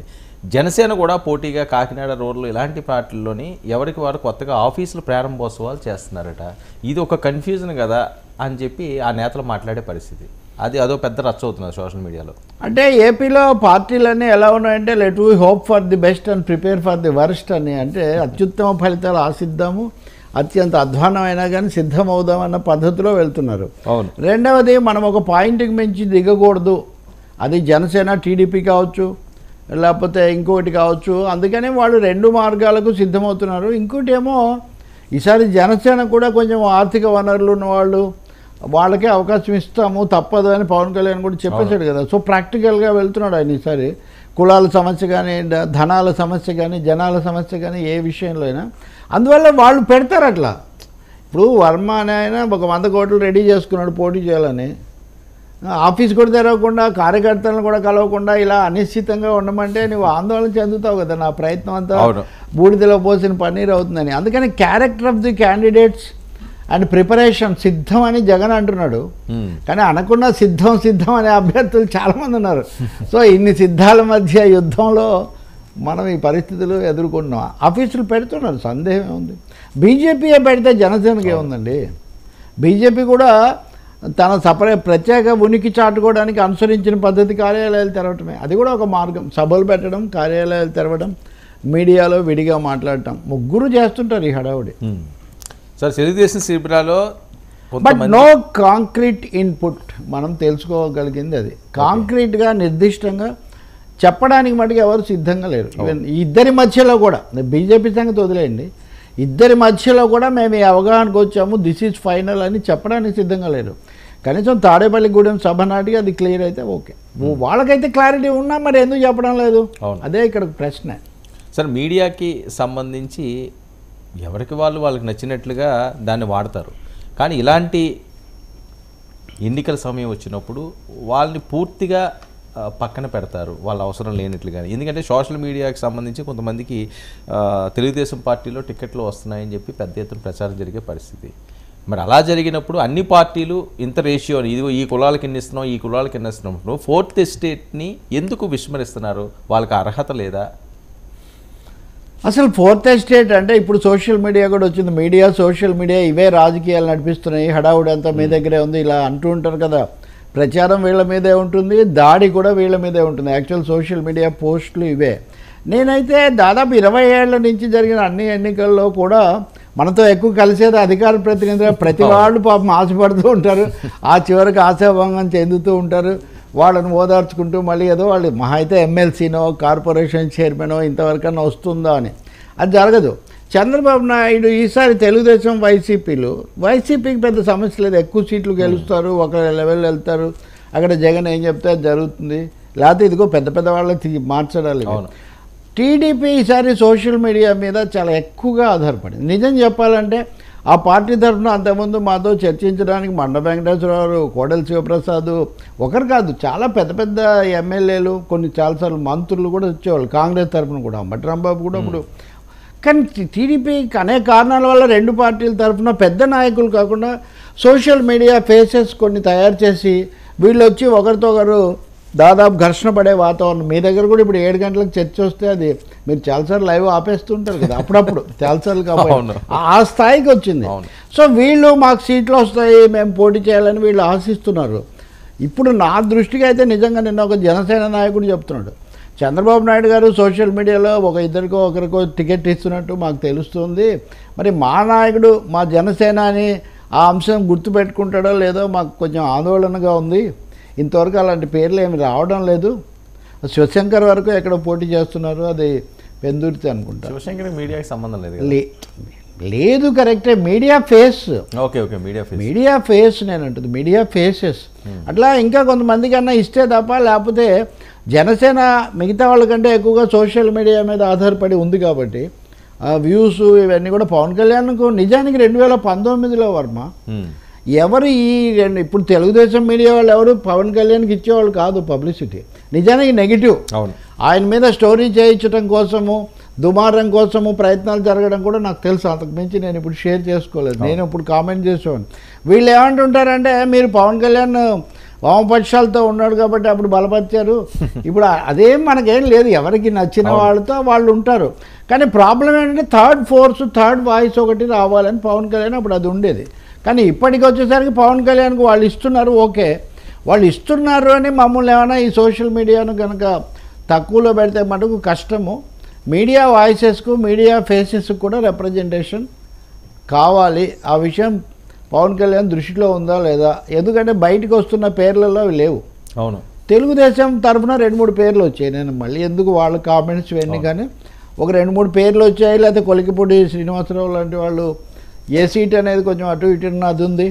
జనసేన కూడా పోటీగా కాకినాడ, రూరల్ ఇలాంటి పార్టీల్లోని ఎవరికి వారు కొత్తగా ఆఫీసులు ప్రారంభోత్సవాలు చేస్తున్నారట. ఇది ఒక కన్ఫ్యూజన్ కదా అని చెప్పి ఆ నేతలు మాట్లాడే పరిస్థితి. అదో పెద్ద రచ్చ అవుతున్నారు సోషల్ మీడియాలో. అంటే ఏపీలో పార్టీలన్నీ ఎలా ఉన్నాయంటే let we hope for the best and prepare for the worst అని. అంటే అత్యుత్తమ ఫలితాలు ఆశిద్దాము, అత్యంత అధ్వానమైనా కానీ సిద్ధమవుదాం అన్న పద్ధతిలో వెళ్తున్నారు. అవును. రెండవది, మనం ఒక పాయింట్కి మించి దిగకూడదు, అది జనసేన టీడీపీ కావచ్చు లేకపోతే ఇంకోటి కావచ్చు. అందుకని వాళ్ళు 2 మార్గాలకు సిద్ధమవుతున్నారు. ఇంకోటి ఏమో ఈసారి జనసేన కూడా కొంచెం ఆర్థిక వనరులు ఉన్నవాళ్ళు, వాళ్ళకే అవకాశం ఇస్తాము తప్పదు అని పవన్ కళ్యాణ్ కూడా చెప్పేశాడు కదా. సో ప్రాక్టికల్గా వెళ్తున్నాడు ఆయన ఈసారి. కులాల సమస్య కానీ, ధనాల సమస్య కానీ, జనాల సమస్య కానీ, ఏ విషయంలో అయినా. అందువల్ల వాళ్ళు పెడతారు అట్లా. ఇప్పుడు వర్మ అని ఆయన ఒక 100 కోట్లు రెడీ చేసుకున్నాడు పోటీ చేయాలని. ఆఫీస్ కూడా తెరవకుండా, కార్యకర్తలను కూడా కలవకుండా ఇలా అనిశ్చితంగా ఉండమంటే నువ్వు ఆందోళన చెందుతావు కదా. నా ప్రయత్నం అంతా బూడిదలో పోసిన పన్నీర్ అవుతుందని. అందుకని character of the candidates and preparation సిద్ధం అని జగన్ అంటున్నాడు. కానీ అనకుండా సిద్ధం అనే అభ్యర్థులు చాలామంది ఉన్నారు. సో ఇన్ని సిద్ధాల మధ్య యుద్ధంలో మనం ఈ పరిస్థితులు ఎదుర్కొన్నాం. ఆఫీసులు పెడుతున్నారు, సందేహం ఉంది. బీజేపీయే పెడితే జనసేనకి ఏముందండి? బీజేపీ కూడా తన ప్రత్యేక ఉనికి చాటుకోవడానికి అనుసరించిన పద్ధతి కార్యాలయాలు తెరవటమే. అది కూడా ఒక మార్గం. సభలు పెట్టడం, కార్యాలయాలు తెరవడం, మీడియాలో విడిగా మాట్లాడటం, ముగ్గురు చేస్తుంటారు ఈ హడావుడి. సార్ తెలుగుదేశం శిబిరాలో బట్ నో కాంక్రీట్ ఇన్పుట్. మనం తెలుసుకోగలిగింది అది. కాంక్రీట్గా నిర్దిష్టంగా చెప్పడానికి మటుకు ఎవరు సిద్ధంగా లేరు. ఈవెన్ ఇద్దరి మధ్యలో కూడా, బీజేపీ సంగతి వదిలేయండి, ఇద్దరి మధ్యలో కూడా మేము ఈ అవగాహనకు వచ్చాము, దిస్ ఈజ్ ఫైనల్ అని చెప్పడానికి సిద్ధంగా లేరు. కనీసం తాడేపల్లిగూడెం సభ నాటికి అది క్లియర్ అయితే ఓకే. వాళ్ళకైతే క్లారిటీ ఉన్నా మరి ఎందుకు చెప్పడం లేదు? అదే ఇక్కడ ప్రశ్న. సార్ మీడియాకి సంబంధించి ఎవరికి వాళ్ళకి నచ్చినట్లుగా దాన్ని వాడతారు. కానీ ఇలాంటి ఎన్నికల సమయం వచ్చినప్పుడు వాళ్ళని పూర్తిగా పక్కన పెడతారు, వాళ్ళ అవసరం లేనట్లుగా. ఎందుకంటే సోషల్ మీడియాకి సంబంధించి కొంతమందికి తెలుగుదేశం పార్టీలో టికెట్లు వస్తున్నాయని చెప్పి పెద్ద ఎత్తున ప్రచారం జరిగే పరిస్థితి. మరి అలా జరిగినప్పుడు అన్ని పార్టీలు ఇంత రేషియో, ఇదిగో ఈ కులాలకి ఎన్ని ఇస్తున్నాం, ఈ కులాలకి ఎన్ని ఇస్తున్నాం, ఫోర్త్ ఎస్టేట్ని ఎందుకు విస్మరిస్తున్నారు? వాళ్ళకి అర్హత లేదా? అసలు ఫోర్త్ ఎస్టేట్ అంటే ఇప్పుడు సోషల్ మీడియా కూడా వచ్చింది. సోషల్ మీడియా ఇవే రాజకీయాలు నడిపిస్తున్నాయి, హడావుడి అంతా మీ దగ్గరే ఉంది ఇలా అంటూ ఉంటారు కదా. ప్రచారం వీళ్ళ మీదే ఉంటుంది, దాడి కూడా వీళ్ళ మీదే ఉంటుంది. యాక్చువల్ సోషల్ మీడియా పోస్టులు ఇవే. నేనైతే దాదాపు 20 ఏళ్ల నుంచి జరిగిన అన్ని ఎన్నికల్లో కూడా మనతో ఎక్కువ కలిసేది అధికార ప్రతినిధులు. ప్రతి వాళ్ళు పాపం ఆశపడుతూ ఉంటారు, ఆ చివరికి ఆశాభంగం చెందుతూ ఉంటారు. వాళ్ళని ఓదార్చుకుంటూ మళ్ళీ ఏదో వాళ్ళు మహా అయితే ఎమ్మెల్సీనో కార్పొరేషన్ చైర్మనో ఇంతవరకన్నా వస్తుందా అని. అది జరగదు. చంద్రబాబు నాయుడు ఈసారి తెలుగుదేశం వైసీపీకి పెద్ద సమస్య లేదు. ఎక్కువ సీట్లు గెలుస్తారు, ఒక లెవెల్ వెళ్తారు. అక్కడ జగన్ ఏం చెప్తే అది జరుగుతుంది. లేకపోతే ఇదిగో పెద్ద వాళ్ళకి మార్చడాలి. టీడీపీ ఈసారి సోషల్ మీడియా మీద చాలా ఎక్కువగా ఆధారపడింది. నిజం చెప్పాలంటే ఆ పార్టీ తరఫున అంతకుముందు మాతో చర్చించడానికి మండ వెంకటేశ్వరరావు, కోడెల శివప్రసాద్, ఒకరు కాదు చాలా పెద్ద ఎమ్మెల్యేలు, కొన్ని చాలాసార్లు మంత్రులు కూడా వచ్చేవాళ్ళు కాంగ్రెస్ తరఫున కూడా. అంబటి రాంబాబు కూడా ఇప్పుడు. కానీ టీడీపీకి అనేక కారణాల వల్ల రెండు పార్టీల తరఫున పెద్ద నాయకులు కాకుండా సోషల్ మీడియా ఫేసెస్ కొన్ని తయారు చేసి వీళ్ళు వచ్చి ఒకరితో ఒకరు దాదాపు ఘర్షణ పడే వాతావరణం. మీ దగ్గర కూడా ఇప్పుడు 7 గంటలకు చర్చ వస్తే అది మీరు చాలాసార్లు లైవ్ ఆపేస్తుంటారు కదా, అప్పుడప్పుడు చాలాసార్లు కాబట్టి ఆ స్థాయికి వచ్చింది. సో వీళ్ళు మాకు సీట్లు వస్తాయి, మేము పోటీ చేయాలని వీళ్ళు ఆశిస్తున్నారు. ఇప్పుడు నా దృష్టికి అయితే నిజంగా నిన్న ఒక జనసేన నాయకుడు చెప్తున్నాడు, చంద్రబాబు నాయుడు గారు సోషల్ మీడియాలో ఒకరికో టికెట్ ఇస్తున్నట్టు మాకు తెలుస్తుంది. మరి మా నాయకుడు మా జనసేన అని ఆ అంశం గుర్తుపెట్టుకుంటాడో లేదో మాకు కొంచెం ఆందోళనగా ఉంది. ఇంతవరకు అలాంటి పేర్లు ఏమి రావడం లేదు. శివశంకర్ వరకు ఎక్కడ పోటీ చేస్తున్నారు, అది పెందుర్తి అనుకుంటా. శివశంకర్ మీడియాకి సంబంధం లేదు కరెక్టే. మీడియా ఫేస్ మీడియా ఫేస్ నేను అంటుంది, మీడియా ఫేసెస్ అట్లా ఇంకా కొంతమంది కన్నా ఇస్తే తప్ప, లేకపోతే జనసేన మిగతా వాళ్ళకంటే ఎక్కువగా సోషల్ మీడియా మీద ఆధారపడి ఉంది కాబట్టి వ్యూస్ ఇవన్నీ కూడా పవన్ కళ్యాణ్కు నిజానికి 2019లో వర్మ ఎవరు ఇప్పుడు తెలుగుదేశం మీడియా వాళ్ళు ఎవరు పవన్ కళ్యాణ్కి ఇచ్చేవాళ్ళు కాదు పబ్లిసిటీ. నిజానికి నెగిటివ్. ఆయన మీద స్టోరీ చేయించడం కోసము, దుమారం కోసము ప్రయత్నాలు జరగడం కూడా నాకు తెలుసు. అంతకు మించి నేను ఇప్పుడు షేర్ చేసుకోలేదు. నేను ఇప్పుడు కామెంట్ చేసేవాడిని. వీళ్ళు ఏమంటుంటారంటే మీరు పవన్ కళ్యాణ్ వామపక్షాలతో ఉన్నాడు కాబట్టి అప్పుడు బలపరిచారు, ఇప్పుడు అదేం మనకేం లేదు, ఎవరికి నచ్చిన వాళ్ళతో వాళ్ళు ఉంటారు. కానీ ప్రాబ్లం ఏంటంటే థర్డ్ వాయిస్ ఒకటి రావాలని పవన్ కళ్యాణ్ అప్పుడు అది ఉండేది. కానీ ఇప్పటికి వచ్చేసరికి పవన్ కళ్యాణ్కి వాళ్ళు ఇస్తున్నారు, ఓకే వాళ్ళు ఇస్తున్నారు అని మమ్మల్ని ఏమైనా ఈ సోషల్ మీడియాను కనుక తక్కువలో పెడితే మటుకు కష్టము. మీడియా వాయిసెస్కు, మీడియా ఫేసెస్కు కూడా రిప్రజెంటేషన్ కావాలి. ఆ విషయం పవన్ కళ్యాణ్ దృష్టిలో ఉందా లేదా? ఎందుకంటే బయటకు వస్తున్న పేర్లలో అవి లేవు. తెలుగుదేశం తరఫున 2-3 పేర్లు వచ్చాయి. నేను మళ్ళీ ఎందుకు వాళ్ళ కామెంట్స్ ఇవన్నీ, కానీ ఒక 2-3 పేర్లు వచ్చాయి. లేకపోతే కొలికిపూడి శ్రీనివాసరావు లాంటి వాళ్ళు ఏ సీట్ అనేది కొంచెం అటు ఇటు అది ఉంది.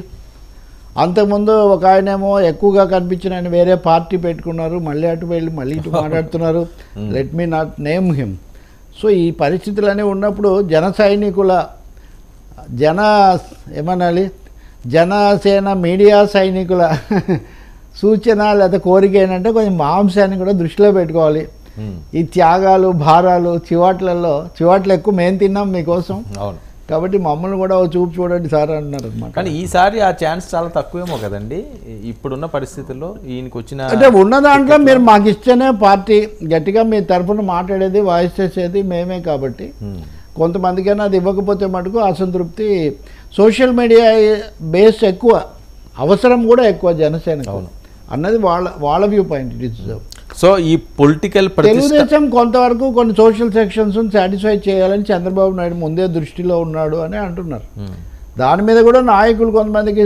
అంతకుముందు ఒక ఆయనేమో ఎక్కువగా కనిపించిన ఆయన వేరే పార్టీ పెట్టుకున్నారు, మళ్ళీ అటు వెళ్ళి మళ్ళీ ఇటు మాట్లాడుతున్నారు. Let me not name him. So ఈ పరిస్థితులన్నీ ఉన్నప్పుడు ఏమనాలి, జనసేన మీడియా సైనికుల సూచన లేదా కోరిక ఏంటంటే కొంచెం మాంసాన్ని కూడా దృష్టిలో పెట్టుకోవాలి. ఈ త్యాగాలు భారాలు చివాట్లు ఎక్కువ మేము తిన్నాం మీకోసం, అవును, కాబట్టి మమ్మల్ని కూడా ఓ చూపు చూడండి సార్ అంటున్నారు అనమాట. కానీ ఈసారి ఆ ఛాన్స్ చాలా తక్కువేమో కదండి ఇప్పుడున్న పరిస్థితుల్లో. ఈయనకి వచ్చిన అంటే ఉన్న దాంట్లో మీరు మాకు ఇస్తేనే పార్టీ గట్టిగా మీ తరఫున మాట్లాడేది వాయిస్ చేసేది మేమే, కాబట్టి కొంతమందికైనా అది ఇవ్వకపోతే మటుకు అసంతృప్తి. సోషల్ మీడియా బేస్ ఎక్కువ, అవసరం కూడా ఎక్కువ జనసేనకు అన్నది వాళ్ళ view point. It is so ఈ పొలిటికల్ తెలుగుదేశం కొంతవరకు కొన్ని సోషల్ సెక్షన్స్ సాటిస్ఫై చేయాలని చంద్రబాబు నాయుడు ముందే దృష్టిలో ఉన్నాడు అని అంటున్నారు. దాని మీద కూడా నాయకులు కొంతమందికి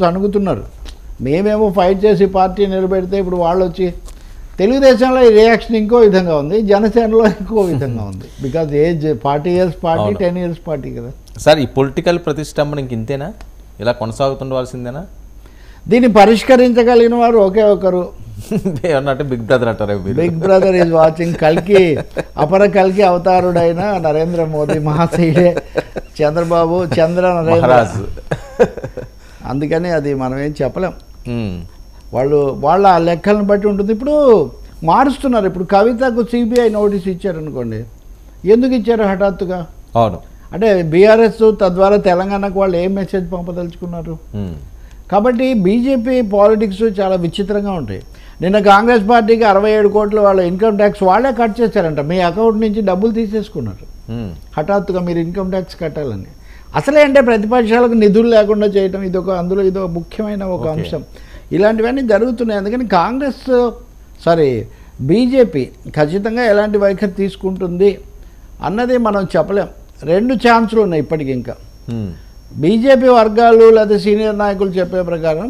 సణుగుతున్నారు. మేమేమో ఫైట్ చేసి పార్టీ నిలబెడితే ఇప్పుడు వాళ్ళు వచ్చి తెలుగుదేశంలో ఈ రియాక్షన్ ఇంకో విధంగా ఉంది, జనసేనలో ఇంకో విధంగా ఉంది. Because as 40 years party, 10 years party కదా సార్. ఈ పొలిటికల్ ప్రతిష్టంభన ఇంతేనా, ఇలా కొనసాగుతుండవలసిందేనా? దీన్ని పరిష్కరించగలిగిన వారు ఒకే ఒకరు, ఏమన్నట్టు బిగ్ బ్రదర్ అంటారు. Big brother is watching. అపర కల్కి అవతారుడైన నరేంద్ర మోదీ మహాశయుడే చంద్రబాబు నరేంద్ర. అందుకని అది మనం ఏం చెప్పలేం. వాళ్ళ లెక్కలను బట్టి ఉంటుంది. ఇప్పుడు మారుస్తున్నారు. ఇప్పుడు కవితకు సిబిఐ నోటీస్ ఇచ్చారనుకోండి, ఎందుకు ఇచ్చారు హఠాత్తుగా? అవును, అంటే బీఆర్ఎస్ తద్వారా తెలంగాణకు వాళ్ళు ఏం మెసేజ్ పంపదలుచుకున్నారు? కాబట్టి బీజేపీ పాలిటిక్స్ చాలా విచిత్రంగా ఉంటాయి. నిన్న కాంగ్రెస్ పార్టీకి 67 కోట్లు వాళ్ళ ఇన్కమ్ ట్యాక్స్ వాళ్ళే కట్ చేశారంట. మీ అకౌంట్ నుంచి డబ్బులు తీసేసుకున్నారు హఠాత్తుగా, మీరు ఇన్కమ్ ట్యాక్స్ కట్టాలని. అసలే అంటే ప్రతిపక్షాలకు నిధులు లేకుండా చేయటం అందులో ఇదో ముఖ్యమైన ఒక అంశం. ఇలాంటివన్నీ జరుగుతున్నాయి. అందుకని బీజేపీ ఖచ్చితంగా ఎలాంటి వైఖరి తీసుకుంటుంది అన్నది మనం చెప్పలేం. 2 ఛాన్సులు ఉన్నాయి ఇప్పటికి. ఇంకా బీజేపీ వర్గాలు లేదా సీనియర్ నాయకులు చెప్పే ప్రకారం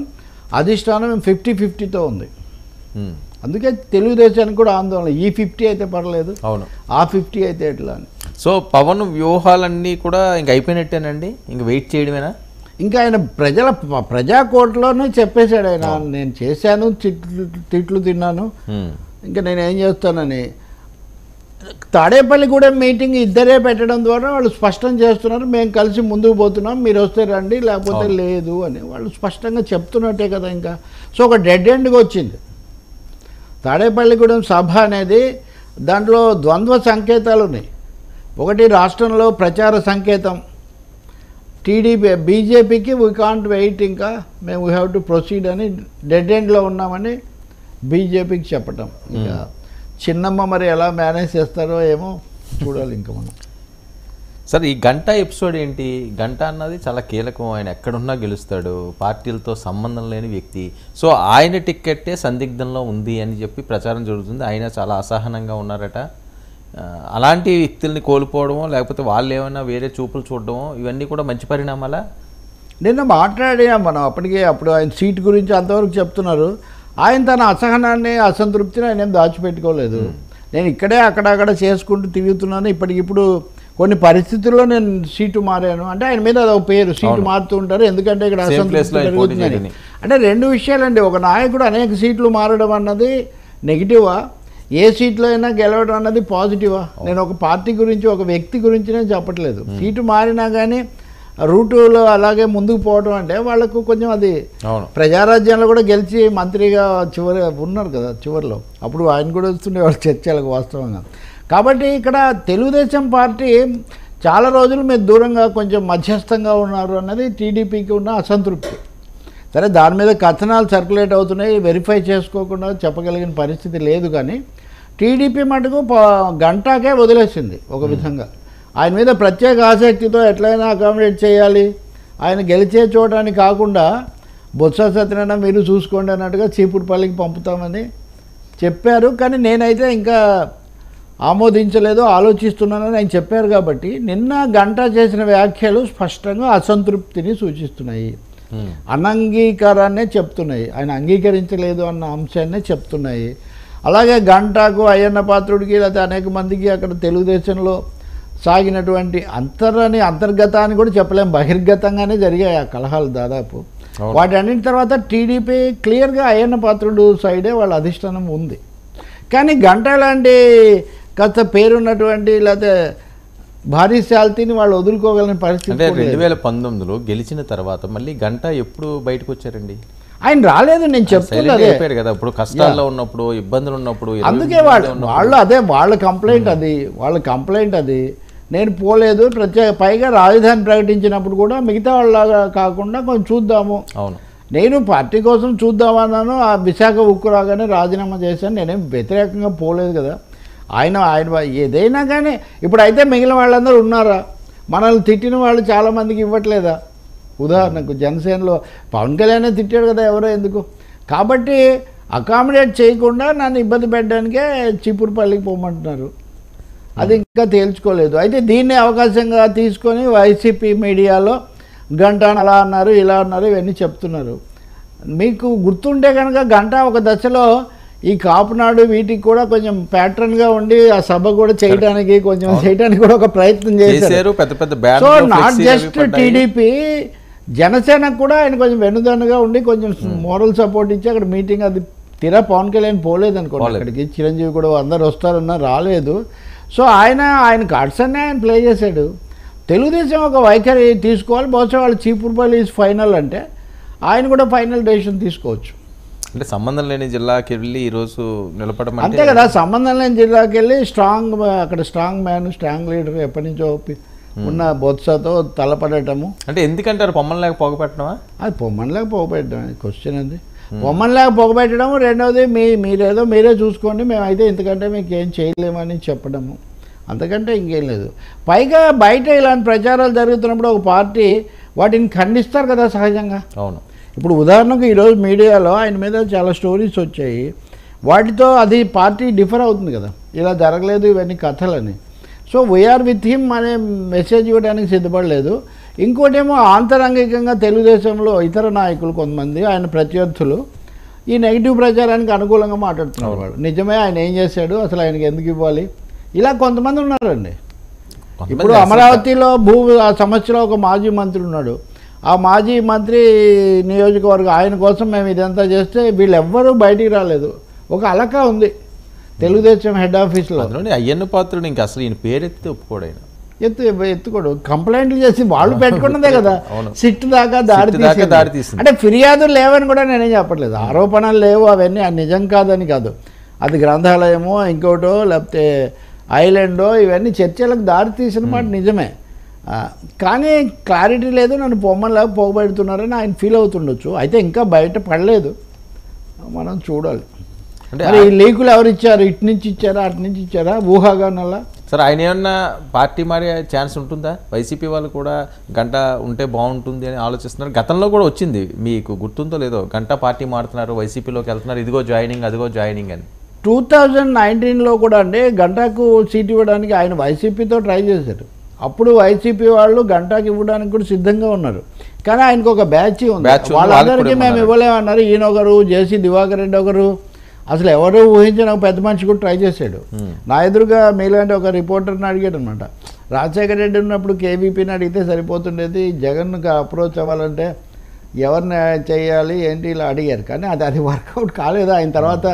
అధిష్టానం 50-50తో ఉంది. అందుకే తెలుగుదేశానికి కూడా ఆందోళన. ఈ 50 అయితే పర్లేదు, అవును, ఆ 50 అయితే ఎట్లా అని. సో పవన్ వ్యూహాలన్నీ కూడా ఇంక అయిపోయినట్టేనండి, ఇంక వెయిట్ చేయడమేనా? ఇంకా ఆయన ప్రజాకోర్టులోనే చెప్పేశాడు ఆయన, నేను చేశాను, తిట్లు తిన్నాను, ఇంకా నేనేం చేస్తానని. తాడేపల్లిగూడెం మీటింగ్ ఇద్దరే పెట్టడం ద్వారా వాళ్ళు స్పష్టం చేస్తున్నారు, మేము కలిసి ముందుకు పోతున్నాం, మీరు వస్తే రండి లేకపోతే లేదు అని వాళ్ళు స్పష్టంగా చెప్తున్నట్టే కదా. ఇంకా సో ఒక డెడ్ ఎండ్గా వచ్చింది తాడేపల్లిగూడెం సభ అనేది. దాంట్లో ద్వంద్వ సంకేతాలు ఉన్నాయి. ఒకటి రాష్ట్రంలో ప్రచార సంకేతం, బీజేపీకి వీ కాంట్ వెయిట్, ఇంకా మేము వీ హ్యావ్ టు ప్రొసీడ్ అని డెడ్ ఎండ్లో ఉన్నామని బీజేపీకి చెప్పటం. ఇంకా చిన్నమ్మ మరి ఎలా మేనేజ్ చేస్తారో ఏమో చూడాలి ఇంకా మనం. సార్ ఈ గంట ఎపిసోడ్ ఏంటి? గంట అన్నది చాలా కీలకం. ఆయన ఎక్కడున్నా గెలుస్తాడు, పార్టీలతో సంబంధం లేని వ్యక్తి. సో ఆయన టిక్కెట్టే సందిగ్ధంలో ఉంది అని చెప్పి ప్రచారం జరుగుతుంది. ఆయన చాలా అసహనంగా ఉన్నారట. అలాంటి వ్యక్తుల్ని కోల్పోవడమో లేకపోతే వాళ్ళు ఏమైనా వేరే చూపులు చూడడమో ఇవన్నీ కూడా మంచి పరిణామాలా? నిన్న మాట్లాడినా మనం అప్పుడు ఆయన సీట్ గురించి అంతవరకు చెప్తున్నారు. ఆయన తన అసహనాన్ని అసంతృప్తిని ఆయన ఏం దాచిపెట్టుకోలేదు. నేను ఇక్కడే అక్కడక్కడ చేసుకుంటూ తిరుగుతున్నాను, ఇప్పటికిప్పుడు కొన్ని పరిస్థితుల్లో నేను సీటు మారాను అంటే ఆయన మీద అదొక పేరు, సీటు మారుతూ ఉంటారు ఎందుకంటే ఇక్కడ అసంతృప్తి పెరుగుతుందని. అంటే 2 విషయాలండి. ఒక నాయకుడు అనేక సీట్లు మారడం అన్నది నెగిటివా, ఏ సీట్లో అయినా గెలవడం అన్నది పాజిటివా? నేను ఒక పార్టీ గురించి ఒక వ్యక్తి గురించి నేను చెప్పట్లేదు. సీటు మారినా కానీ రూటులో అలాగే ముందుకు పోవడం అంటే వాళ్ళకు కొంచెం అది. ప్రజారాజ్యంలో కూడా గెలిచి మంత్రిగా ఉన్నారు కదా చివరిలో, అప్పుడు ఆయన కూడా వస్తుండే వాళ్ళు చర్చలకు వాస్తవంగా. కాబట్టి ఇక్కడ తెలుగుదేశం పార్టీ చాలా రోజులు మీరు దూరంగా కొంచెం మధ్యస్థంగా ఉన్నారు అన్నది టీడీపీకి ఉన్న అసంతృప్తి. సరే దాని మీద కథనాలు సర్క్యులేట్ అవుతున్నాయి, వెరిఫై చేసుకోకుండా చెప్పగలిగిన పరిస్థితి లేదు. కానీ టీడీపీ మటుకు గంటాకే వదిలేసింది ఒక విధంగా. ఆయన మీద ప్రత్యేక ఆసక్తితో ఎట్లయినా అకామిడేట్ చేయాలి, ఆయన గెలిచే చోటని కాకుండా బొత్స సత్యనారాయణ మీరు చూసుకోండి అన్నట్టుగా చీపురుపల్లికి పంపుతామని చెప్పారు. కానీ నేనైతే ఇంకా ఆమోదించలేదు, ఆలోచిస్తున్నానని ఆయన చెప్పారు. కాబట్టి నిన్న గంట చేసిన వ్యాఖ్యలు స్పష్టంగా అసంతృప్తిని సూచిస్తున్నాయి, అనంగీకారాన్నే చెప్తున్నాయి, ఆయన అంగీకరించలేదు అన్న అంశాన్నే చెప్తున్నాయి. అలాగే గంటకు అయ్యన్న పాత్రుడికి లేకపోతే అనేక మందికి అక్కడ తెలుగుదేశంలో సాగినటువంటి అంతర్గతాన్ని కూడా చెప్పలేం, బహిర్గతంగానే జరిగాయి ఆ కలహాలు దాదాపు. వాటన్నిటి తర్వాత టీడీపీ క్లియర్గా అయ్యన్న పాత్రుడు సైడే వాళ్ళ అధిష్టానం ఉంది. కానీ గంట లాంటి కాస్త పేరున్నటువంటి లేకపోతే భారీ శాల్తీని వాళ్ళు వదులుకోగలని పరిస్థితి. అంటే 2019లో గెలిచిన తర్వాత మళ్ళీ గంట ఎప్పుడు బయటకు వచ్చారండి? ఆయన రాలేదు, నేను చెప్తున్నది కదా. ఇప్పుడు కష్టాల్లో ఉన్నప్పుడు, ఇబ్బందులు ఉన్నప్పుడు, అందుకే వాళ్ళు అదే వాళ్ళ కంప్లైంట్ అది నేను పోలేదు. పైగా రాజధాని ప్రకటించినప్పుడు కూడా మిగతా వాళ్ళలాగా కాకుండా కొంచెం చూద్దాము, అవును నేను పార్టీ కోసం చూద్దామన్నాను. ఆ విశాఖ ఉక్కు రాగానే రాజీనామా చేశాను. నేనేం వ్యతిరేకంగా పోలేదు కదా. ఆయన ఏదైనా కానీ ఇప్పుడైతే మిగిలిన వాళ్ళందరూ ఉన్నారా? మనల్ని తిట్టిన వాళ్ళు చాలామందికి ఇవ్వట్లేదా? ఉదాహరణకు జనసేనలో పవన్ కళ్యాణ్ తిట్టాడు కదా, ఎవరో ఎందుకు. కాబట్టి అకామిడేట్ చేయకుండా నన్ను ఇబ్బంది పెట్టడానికే చీపురుపల్లికి పోమంటున్నారు. అది ఇంకా తేల్చుకోలేదు. అయితే దీన్ని అవకాశంగా తీసుకొని వైసీపీ మీడియాలో గంట అలా అన్నారు, ఇలా అన్నారు, ఇవన్నీ చెప్తున్నారు. మీకు గుర్తుంటే కనుక గంట ఒక దశలో ఈ కాపునాడు వీటికి కూడా కొంచెం ప్యాటర్న్గా ఉండి ఆ సభ కూడా చేయడానికి కూడా ఒక ప్రయత్నం చేశారు. సో నాట్ జస్ట్ టీడీపీ, జనసేనకు కూడా ఆయన కొంచెం వెన్నుదన్నుగా ఉండి కొంచెం మోరల్ సపోర్ట్ ఇచ్చి అక్కడ మీటింగ్ అది తీరా పవన్ కళ్యాణ్ పోలేదు అనుకోండి అక్కడికి. చిరంజీవి కూడా అందరు వస్తారన్నా రాలేదు. సో ఆయన కార్డ్స్ అన్నీ ఆయన ప్లే చేశాడు. తెలుగుదేశం ఒక వైఖరి తీసుకోవాలి. బహుశా వాళ్ళు చీపురుపల్లి ఈజ్ ఫైనల్ అంటే ఆయన కూడా ఫైనల్ డెసిషన్ తీసుకోవచ్చు. అంటే సంబంధం లేని జిల్లాకి వెళ్ళి ఈరోజు నిలబడడం అంతే కదా. సంబంధం లేని జిల్లాకి వెళ్ళి అక్కడ స్ట్రాంగ్ మ్యాన్, స్ట్రాంగ్ లీడర్ ఎప్పటి నుంచో ఉన్న బొత్సతో తలపడటము. అంటే ఎందుకంటారు పొమ్మలేక పొగపెట్టడమా? అది పొమ్మలేక పొగపెట్టడం క్వశ్చన్ అండి. పొమ్మలేక పొగపెట్టడం. రెండవది మీరే చూసుకోండి, మేమైతే ఇంతకంటే మీకు ఏం చేయలేమని చెప్పడము, అంతకంటే ఇంకేం లేదు. పైగా బయట ఇలాంటి ప్రచారాలు జరుగుతున్నప్పుడు ఒక పార్టీ వాటిని ఖండిస్తారు కదా సహజంగా. అవును. ఇప్పుడు ఉదాహరణకు ఈరోజు మీడియాలో ఆయన మీద చాలా స్టోరీస్ వచ్చాయి. వాటితో అది పార్టీ డిఫర్ అవుతుంది కదా, ఇలా జరగలేదు ఇవన్నీ కథలని. సో వీఆర్ విత్ హిమ్ అనే మెసేజ్ ఇవ్వడానికి సిద్ధపడలేదు. ఇంకోటేమో ఆంతరంగికంగా తెలుగుదేశంలో ఇతర నాయకులు కొంతమంది ఆయన ప్రత్యర్థులు ఈ నెగిటివ్ ప్రచారానికి అనుకూలంగా మాట్లాడుతున్నారు. వాళ్ళు నిజమే, ఆయన ఏం చేశాడు, అసలు ఆయనకి ఎందుకు ఇవ్వాలి, ఇలా కొంతమంది ఉన్నారండి. ఇప్పుడు అమరావతిలో ఆ సమస్యలో ఒక మాజీ మంత్రి ఉన్నాడు. ఆ మాజీ మంత్రి నియోజకవర్గం ఆయన కోసం మేము ఇదంతా చేస్తే వీళ్ళెవ్వరూ బయటికి రాలేదు. ఒక అలక ఉంది తెలుగుదేశం హెడ్ ఆఫీస్లో. అయ్యన్న పాత్రుడు ఇంకా అసలు ఈయన పేరెత్తి ఒప్పుకోడు, ఆయన ఎత్తుకోడు. కంప్లైంట్లు చేసి వాళ్ళు పెట్టుకున్నదే కదా సిట్ దాకా దారి తీసింది. అంటే ఫిర్యాదులు లేవని కూడా నేనేం చెప్పట్లేదు, ఆరోపణలు లేవు, అవన్నీ నిజం కాదని కాదు. అది గ్రంథాలయమో ఇంకోటో లేకపోతే ఐలాండో ఇవన్నీ చర్చలకు దారి తీసిన మాట నిజమే. కానీ క్లారిటీ లేదు, నన్ను పొమ్మలాగా పోగబెడుతున్నారని ఆయన ఫీల్ అవుతుండొచ్చు. అయితే ఇంకా బయట పడలేదు, మనం చూడాలి. అంటే ఈ లీకులు ఎవరు ఇచ్చారు, ఇటు నుంచి ఇచ్చారా అటు నుంచి ఇచ్చారా ఊహాగానల్లా. సరే, ఆయన ఏమన్నా పార్టీ మారే ఛాన్స్ ఉంటుందా? వైసీపీ వాళ్ళు కూడా గంట ఉంటే బాగుంటుంది అని ఆలోచిస్తున్నారు. గతంలో కూడా వచ్చింది, మీకు గుర్తుందో లేదో, గంట పార్టీ మారుతున్నారు, వైసీపీలోకి వెళ్తున్నారు, ఇదిగో జాయినింగ్ అదిగో జాయినింగ్ అని. 2019లో కూడా అండి గంటకు సీట్ ఇవ్వడానికి ఆయన వైసీపీతో ట్రై చేశారు. అప్పుడు వైసీపీ వాళ్ళు గంటకి ఇవ్వడానికి కూడా సిద్ధంగా ఉన్నారు. కానీ ఆయనకు ఒక బ్యాచ్ ఉంది, వాళ్ళందరికీ మేము ఇవ్వలేమన్నారు. ఈయన ఒకరు, జేసీ దివాకర్ రెడ్డి ఒకరు, అసలు ఎవరు ఊహించిన ఒక పెద్ద మనిషి కూడా ట్రై చేశాడు. నా ఎదురుగా మీలాంటి ఒక రిపోర్టర్ని అడిగాడు అనమాట. రాజశేఖర రెడ్డి ఉన్నప్పుడు కేవీపీని అడిగితే సరిపోతుండేది, జగన్కి అప్రోచ్ అవ్వాలంటే ఎవరిని చేయాలి ఏంటి ఇలా అడిగారు. కానీ అది వర్కౌట్ కాలేదు. ఆయన తర్వాత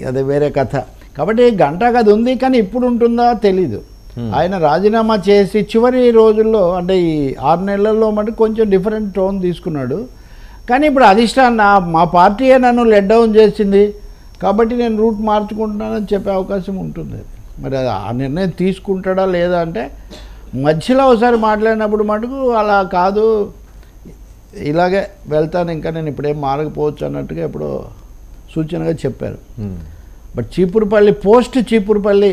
అది వేరే కథ. కాబట్టి గంటకు అది ఉంది, కానీ ఇప్పుడు ఉంటుందా తెలీదు. ఆయన రాజీనామా చేసి చివరి రోజుల్లో అంటే ఈ 6 నెలల్లో మటుకు కొంచెం డిఫరెంట్ టోన్ తీసుకున్నాడు. కానీ ఇప్పుడు అధిష్టానం మా పార్టీయే నన్ను లెట్ డౌన్ చేసింది కాబట్టి నేను రూట్ మార్చుకుంటున్నానని చెప్పే అవకాశం ఉంటుంది. మరి ఆ నిర్ణయం తీసుకుంటాడా లేదా అంటే మధ్యలో ఒకసారి మాట్లాడినప్పుడు మటుకు అలా కాదు, ఇలాగే వెళ్తాను, ఇంకా నేను ఇప్పుడేం మారకపోవచ్చు అన్నట్టుగా ఎప్పుడో సూచనగా చెప్పారు. బట్ చీపురుపల్లి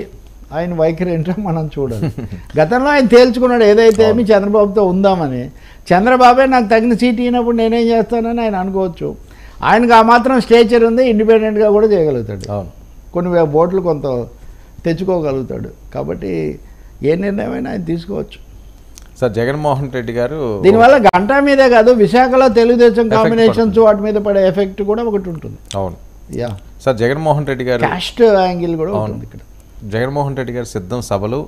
ఆయన వైఖరి ఏంటో మనం చూడాలి. గతంలో ఆయన తేల్చుకున్నాడు ఏదైతే ఏమి చంద్రబాబుతో ఉందామని. చంద్రబాబే నాకు తగిన సీట్ ఇచ్చినప్పుడు నేనేం చేస్తానని ఆయన అనుకోవచ్చు. ఆయనకు ఆ మాత్రం స్టేచర్ ఉంది, ఇండిపెండెంట్గా కూడా చేయగలుగుతాడు, కొన్ని ఓట్లు కొంత తెచ్చుకోగలుగుతాడు. కాబట్టి ఏ నిర్ణయమైనా ఆయన తీసుకోవచ్చు. సార్, జగన్మోహన్ రెడ్డి గారు దీనివల్ల గంట మీదే కాదు, విశాఖలో తెలుగుదేశం కాంబినేషన్స్ వాటి మీద పడే ఎఫెక్ట్ కూడా ఒకటి ఉంటుంది. అవును. సార్, జగన్మోహన్ రెడ్డి గారు కాస్ట్ యాంగిల్ కూడా ఉంటుంది ఇక్కడ. జగన్మోహన్ రెడ్డి గారు సిద్ధం సభలు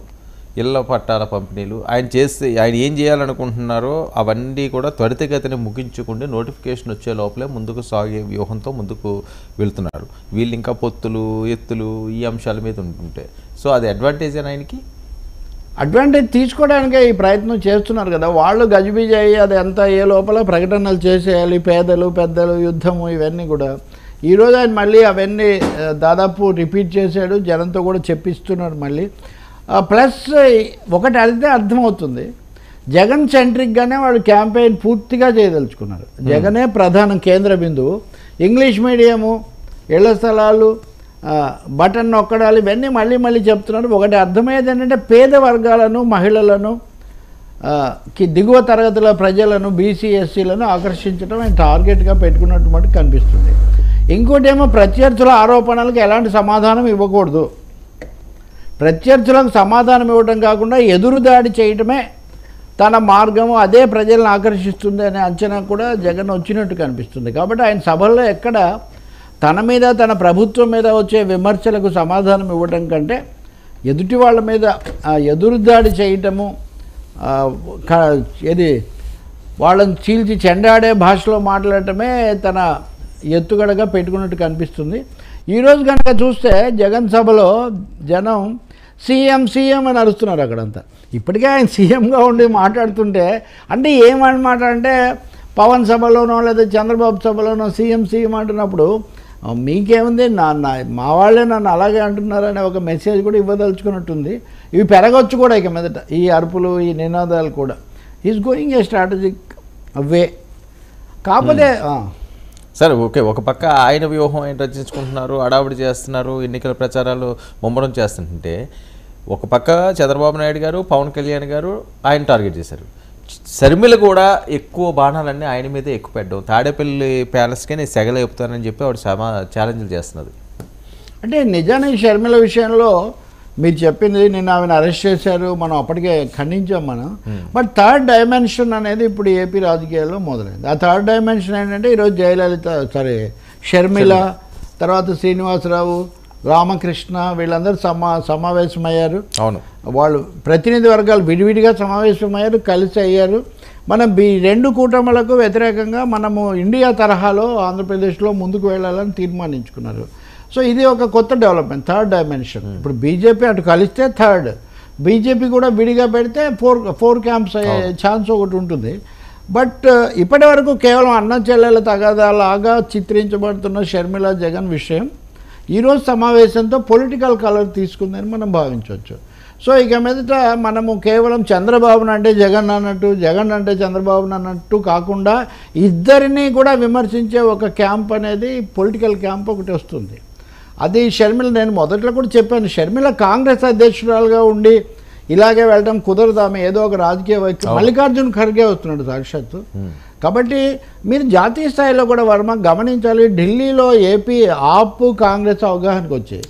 ఇళ్ల పట్టాల పంపిణీలు ఆయన ఏం చేయాలనుకుంటున్నారో అవన్నీ కూడా త్వరితగతిని ముగించుకుంటే నోటిఫికేషన్ వచ్చే లోపలే ముందుకు సాగే వ్యూహంతో ముందుకు వెళ్తున్నారు. వీళ్ళు ఇంకా పొత్తులు ఎత్తులు ఈ అంశాల మీద ఉంటుంటే సో అది అడ్వాంటేజ్ అని ఆయనకి అడ్వాంటేజ్ తీసుకోవడానికే ఈ ప్రయత్నం చేస్తున్నారు కదా. వాళ్ళు గజిబిజి అయ్యి అది ఎంత ఏ లోపల ప్రకటనలు చేసేయాలి, పేదలు పెద్దలు యుద్ధము ఇవన్నీ కూడా. ఈరోజు ఆయన మళ్ళీ అవన్నీ దాదాపు రిపీట్ చేశాడు, జనంతో కూడా చెప్పిస్తున్నాడు మళ్ళీ. ప్లస్ ఒకటి అడిగితే అర్థమవుతుంది, జగన్ సెంట్రిక్గానే వాళ్ళు క్యాంపెయిన్ పూర్తిగా చేయదలుచుకున్నారు. జగనే ప్రధాన కేంద్ర బిందువు. ఇంగ్లీష్ మీడియము, ఇళ్ల స్థలాలు, బటన్ నొక్కడాలు ఇవన్నీ మళ్ళీ చెప్తున్నారు. ఒకటి అర్థమయ్యేది ఏంటంటే పేద వర్గాలను, మహిళలను, దిగువ తరగతుల ప్రజలను, బీసీ ఎస్సీలను ఆకర్షించడం ఆయన టార్గెట్గా పెట్టుకున్నట్టు కనిపిస్తుంది. ఇంకోటి ఏమో ప్రత్యర్థుల ఆరోపణలకు ఎలాంటి సమాధానం ఇవ్వకూడదు. ప్రత్యర్థులకు సమాధానం ఇవ్వడం కాకుండా ఎదురుదాడి చేయటమే తన మార్గము, అదే ప్రజలను ఆకర్షిస్తుంది అనే అంచనా కూడా జగన్ వచ్చినట్టు కనిపిస్తుంది. కాబట్టి ఆయన సభల్లో ఎక్కడ తన మీద తన ప్రభుత్వం మీద వచ్చే విమర్శలకు సమాధానం ఇవ్వడం కంటే ఎదుటి వాళ్ళ మీద ఎదురుదాడి చేయటము, వాళ్ళని చీల్చి చెండాడే భాషలో మాట్లాడటమే తన ఎత్తుగడగా పెట్టుకున్నట్టు కనిపిస్తుంది. ఈరోజు కనుక చూస్తే జగన్ సభలో జనం సీఎం అని అరుస్తున్నారు అక్కడంతా. ఇప్పటికే ఆయన సీఎంగా ఉండి మాట్లాడుతుంటే అంటే ఏమన్నమాట అంటే పవన్ సభలోనో లేదా చంద్రబాబు సభలోనో సీఎం అంటున్నప్పుడు మీకేముంది మా వాళ్ళే నన్ను అలాగే అంటున్నారనే ఒక మెసేజ్ కూడా ఇవ్వదలుచుకున్నట్టుంది. ఇవి పెరగవచ్చు కూడా ఇక మీదట, ఈ అరుపులు ఈ నినాదాలు కూడా. ఈజ్ గోయింగ్ ఏ స్ట్రాటజిక్ వే. కాకపోతే సరే ఓకే, ఒక పక్క ఆయన వ్యూహం ఆయన రచించుకుంటున్నారు, అడావిడి చేస్తున్నారు, ఎన్నికల ప్రచారాలు ముమ్మరం చేస్తుంటే ఒక పక్క చంద్రబాబు నాయుడు గారు, పవన్ కళ్యాణ్ గారు ఆయన టార్గెట్ చేశారు. షర్మిల కూడా ఎక్కువ బాణాలన్నీ ఆయన మీదే ఎక్కువ పెట్టడం, తాడేపల్లి ప్యాలెస్కే నేను సెగలేపుతానని చెప్పి ఆవిడ ఛాలెంజ్లు చేస్తున్నది. అంటే నిజానికి షర్మిల విషయంలో మీరు చెప్పింది, నిన్న ఆమెను అరెస్ట్ చేశారు, మనం అప్పటికే ఖండించాం మనం. బట్ థర్డ్ డైమెన్షన్ అనేది ఇప్పుడు ఏపీ రాజకీయాల్లో మొదలైంది. ఆ థర్డ్ డైమెన్షన్ ఏంటంటే ఈరోజు షర్మిల, తర్వాత శ్రీనివాసరావు, రామకృష్ణ వీళ్ళందరూ సమావేశమయ్యారు. అవును, వాళ్ళు ప్రతినిధి వర్గాలు విడివిడిగా సమావేశమయ్యారు, కలిసి అయ్యారు. మనం రెండు కూటములకు వ్యతిరేకంగా మనము ఇండియా తరహాలో ఆంధ్రప్రదేశ్లో ముందుకు వెళ్ళాలని తీర్మానించుకున్నారు. సో ఇది ఒక కొత్త డెవలప్మెంట్, థర్డ్ డైమెన్షన్. ఇప్పుడు బీజేపీ అటు కలిస్తే థర్డ్, బీజేపీ కూడా విడిగా పెడితే ఫోర్ క్యాంప్స్ అయ్యే ఛాన్స్ ఒకటి ఉంటుంది. బట్ ఇప్పటి వరకు కేవలం అన్న చెల్లెల తగాదాలాగా చిత్రించబడుతున్న షర్మిల జగన్ విషయం ఈరోజు సమావేశంతో పొలిటికల్ కలర్ తీసుకుందని మనం భావించవచ్చు. సో ఇక మీదట మనము కేవలం చంద్రబాబును అంటే జగన్ అన్నట్టు, జగన్ అంటే చంద్రబాబును అన్నట్టు కాకుండా ఇద్దరిని కూడా విమర్శించే ఒక క్యాంప్ అనేది పొలిటికల్ క్యాంప్ ఒకటి వస్తుంది. అది షర్మిల, నేను మొదట్లో కూడా చెప్పాను, షర్మిల కాంగ్రెస్ అధ్యక్షురాలుగా ఉండి ఇలాగే వెళ్ళడం కుదరదు, ఆమె ఏదో ఒక రాజకీయ వైఖరి. మల్లికార్జున్ ఖర్గే వస్తున్నాడు సాక్షాత్తు. కాబట్టి మీరు జాతీయ స్థాయిలో కూడా వర్మ గమనించాలి. ఢిల్లీలో ఏపీ ఆప్ కాంగ్రెస్ అవగాహనకు వచ్చాయి,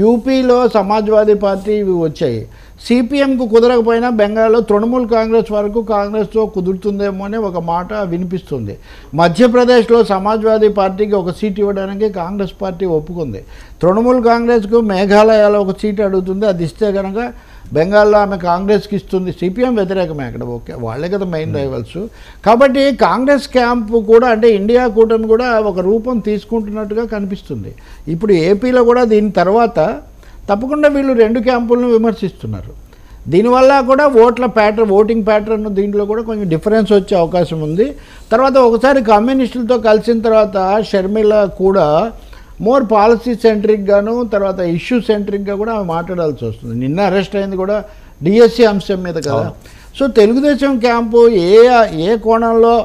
యూపీలో సమాజ్వాదీ పార్టీ ఇవి వచ్చాయి. సిపిఎంకు కుదరకపోయినా బెంగాల్లో తృణమూల్ కాంగ్రెస్ వరకు కాంగ్రెస్తో కుదురుతుందేమో అనే ఒక మాట వినిపిస్తుంది. మధ్యప్రదేశ్లో సమాజ్వాదీ పార్టీకి ఒక సీట్ ఇవ్వడానికి కాంగ్రెస్ పార్టీ ఒప్పుకుంది. తృణమూల్ కాంగ్రెస్కు మేఘాలయలో ఒక సీట్ అడుగుతుంది, అది ఇస్తే కనుక బెంగాల్లో ఆమె కాంగ్రెస్కి ఇస్తుంది. సిపిఎం వ్యతిరేకమే అక్కడ, ఓకే వాళ్ళే కదా మెయిన్ రైవల్స్. కాబట్టి కాంగ్రెస్ క్యాంపు కూడా అంటే ఇండియా కూటమి కూడా ఒక రూపం తీసుకుంటున్నట్టుగా కనిపిస్తుంది. ఇప్పుడు ఏపీలో కూడా దీని తర్వాత తప్పకుండా వీళ్ళు రెండు క్యాంపులను విమర్శిస్తున్నారు. దీనివల్ల కూడా ఓటింగ్ ప్యాటర్న్ దీంట్లో కూడా కొంచెం డిఫరెన్స్ వచ్చే అవకాశం ఉంది. తర్వాత ఒకసారి కమ్యూనిస్టులతో కలిసిన తర్వాత షర్మిల కూడా మోర్ పాలసీ సెంట్రిక్గాను, తర్వాత ఇష్యూ సెంట్రిక్గా కూడా ఆమె మాట్లాడాల్సి వస్తుంది. నిన్న అరెస్ట్ అయింది కూడా డిఎస్సి అంశం మీద కదా. సో తెలుగుదేశం క్యాంపు ఏ కోణంలో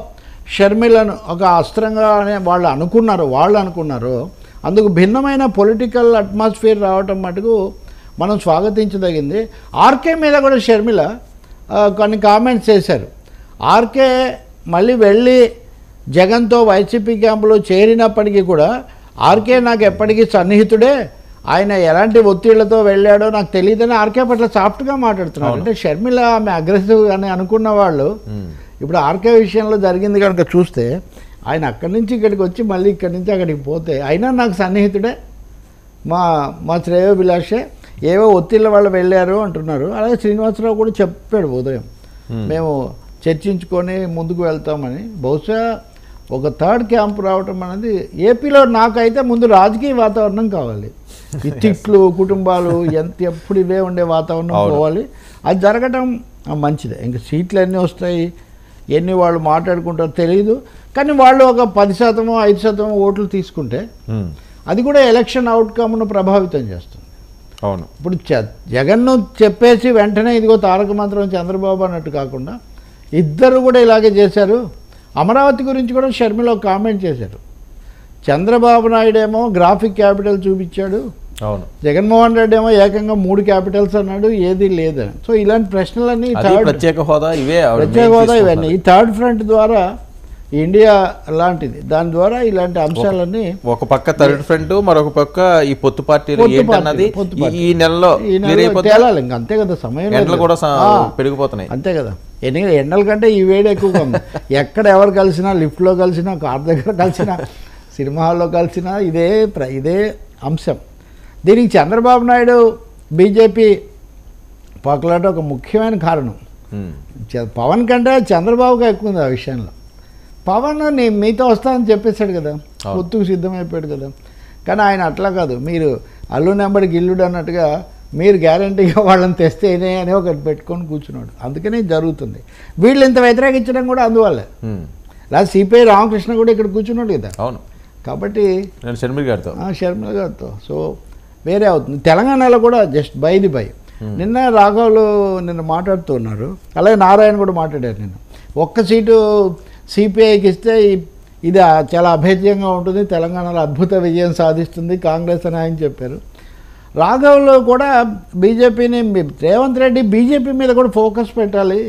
షర్మిలను ఒక అస్త్రంగా వాళ్ళు అనుకున్నారో అందుకు భిన్నమైన పొలిటికల్ అట్మాస్ఫియర్ రావటం మటుకు మనం స్వాగతించదగింది. ఆర్కే మీద కూడా షర్మిల కొన్ని కామెంట్స్ చేశారు. ఆర్కే మళ్ళీ వెళ్ళి జగన్తో వైసీపీ క్యాంపులో చేరినప్పటికీ కూడా ఆర్కే నాకు ఎప్పటికీ సన్నిహితుడే, ఆయన ఎలాంటి ఒత్తిళ్లతో వెళ్ళాడో నాకు తెలియదని ఆర్కే పట్ల సాఫ్ట్గా మాట్లాడుతున్నారు. అంటే షర్మిల ఆమె అగ్రెసివ్ అని అనుకున్న వాళ్ళు ఇప్పుడు ఆర్కే విషయంలో జరిగింది కనుక చూస్తే ఆయన అక్కడి నుంచి ఇక్కడికి వచ్చి మళ్ళీ ఇక్కడి నుంచి అక్కడికి పోతే అయినా నాకు సన్నిహితుడే, మా శ్రేయోభిలాషే, ఏవో ఒత్తిళ్ళ వాళ్ళు వెళ్ళారు అంటున్నారు. అలాగే శ్రీనివాసరావు కూడా చెప్పాడు ఉదయం, మేము చర్చించుకొని ముందుకు వెళ్తామని. బహుశా ఒక థర్డ్ క్యాంప్ రావటం అనేది ఏపీలో నాకైతే ముందు రాజకీయ వాతావరణం కావాలి. ఈ తిట్లు కుటుంబాలు ఎప్పుడు ఇవే ఉండే వాతావరణం పోవాలి. అది జరగటం మంచిదే. ఇంకా సీట్లు ఎన్ని వస్తాయి, ఎన్ని వాళ్ళు మాట్లాడుకుంటారో తెలియదు. కానీ వాళ్ళు ఒక 10%, 5% ఓట్లు తీసుకుంటే అది కూడా ఎలక్షన్ అవుట్కమ్ను ప్రభావితం చేస్తుంది. అవును. ఇప్పుడు జగన్ను చెప్పేసి వెంటనే ఇదిగో తారక మంత్రం చంద్రబాబు అన్నట్టు కాకుండా ఇద్దరు కూడా ఇలాగే చేశారు. అమరావతి గురించి కూడా షర్మిల కామెంట్ చేశారు. చంద్రబాబు నాయుడు ఏమో గ్రాఫిక్ క్యాపిటల్ చూపించాడు, అవును, జగన్మోహన్ రెడ్డి ఏమో ఏకంగా 3 క్యాపిటల్స్ అన్నాడు, ఏది లేదని. సో ఇలాంటి ప్రశ్నలన్నీ ప్రత్యేక హోదా ఇవన్నీ ఈ థర్డ్ ఫ్రంట్ ద్వారా ఇండియా లాంటిది, దాని ద్వారా ఇలాంటి అంశాలన్నీ ఒక పక్క థర్డ్ ఫ్రంట్, మరొక పక్క ఈ పొత్తు పార్టీలు ఏంటన్నది ఈ నెలలో తేలాలి. ఇంకా అంతే కదా, సమయం ఎండలు కూడా పెరిగిపోతున్నాయి. అంతే కదా, ఎండల కంటే ఈ వేడి ఎక్కువగా ఉంది. ఎక్కడ ఎవరు కలిసినా, లిఫ్ట్లో కలిసినా, కార్ దగ్గర కలిసినా, సినిమా హాల్లో కలిసినా ఇదే అంశం. దీనికి చంద్రబాబు నాయుడు బీజేపీ పక్కలాట ఒక ముఖ్యమైన కారణం. పవన్ కంటే చంద్రబాబుగా ఎక్కువ ఉంది ఆ విషయంలో. పవన్ నేను మీతో వస్తానని చెప్పేశాడు కదా, పొత్తుకు సిద్ధమైపోయాడు కదా. కానీ ఆయన అట్లా కాదు, మీరు అల్లు నెంబర్కి ఇల్లుడు అన్నట్టుగా మీరు గ్యారంటీగా వాళ్ళని తెస్తేనే అని ఒకటి పెట్టుకొని కూర్చున్నాడు. అందుకనే జరుగుతుంది. వీళ్ళు ఇంత వ్యతిరేకించడం కూడా అందువల్లే. లేదా సిపిఐ రామకృష్ణ కూడా ఇక్కడ కూర్చున్నాడు కదా. అవును. కాబట్టి షర్మిల గారితో సో వేరే అవుతుంది. తెలంగాణలో కూడా జస్ట్ బై నిన్న రాఘవులు మాట్లాడుతున్నారు, అలాగే నారాయణ కూడా మాట్లాడారు. నిన్న ఒక్క సీటు సిపిఐకి ఇస్తే ఇది చాలా అభేద్యంగా ఉంటుంది, తెలంగాణలో అద్భుత విజయం సాధిస్తుంది కాంగ్రెస్ అని ఆయన చెప్పారు. రాఘవులు కూడా బీజేపీని, రేవంత్ రెడ్డి బీజేపీ మీద కూడా ఫోకస్ పెట్టాలి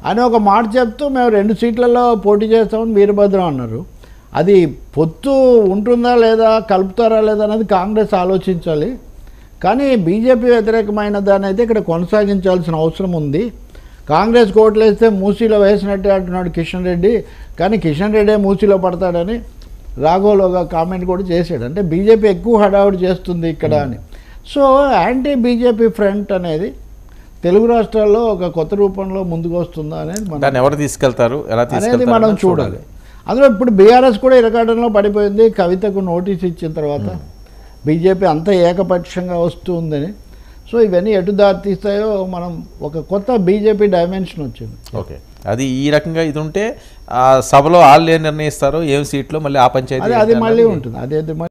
అని ఒక మాట చెప్తూ మేము 2 సీట్లలో పోటీ చేస్తామని వీరభద్రం అన్నారు. అది పొత్తు ఉంటుందా లేదా, కలుపుతారా లేదా అనేది కాంగ్రెస్ ఆలోచించాలి. కానీ బీజేపీ వ్యతిరేకమైన దాన్ని అయితే ఇక్కడ కొనసాగించాల్సిన అవసరం ఉంది. కాంగ్రెస్ కోట్లు వేస్తే మూసీలో వేసినట్టే అంటున్నాడు కిషన్ రెడ్డి, కానీ కిషన్ రెడ్డి మూసీలో పడతాడని రాఘవులుగా కామెంట్ కూడా చేశాడు. అంటే బీజేపీ ఎక్కువ హడావుడి చేస్తుంది ఇక్కడ అని. సో యాంటీ బీజేపీ ఫ్రంట్ అనేది తెలుగు రాష్ట్రాల్లో ఒక కొత్త రూపంలో ముందుకు వస్తుందా అనేది ఎవరు తీసుకెళ్తారు అనేది మనం చూడాలి. అందులో ఇప్పుడు బీఆర్ఎస్ కూడా ఇరకాటంలో పడిపోయింది. కవితకు నోటీస్ ఇచ్చిన తర్వాత బీజేపీ అంత ఏకపక్షంగా వస్తుందని. సో ఇవన్నీ ఎటు దారి తీస్తాయో మనం ఒక కొత్త బీజేపీ డైమెన్షన్ వచ్చింది. ఓకే, అది ఈ రకంగా ఇది ఉంటే సభలో వాళ్ళు నిర్ణయిస్తారు ఏం సీట్లో, మళ్ళీ ఆ పంచాయతీ అది మళ్ళీ ఉంటుంది. అదే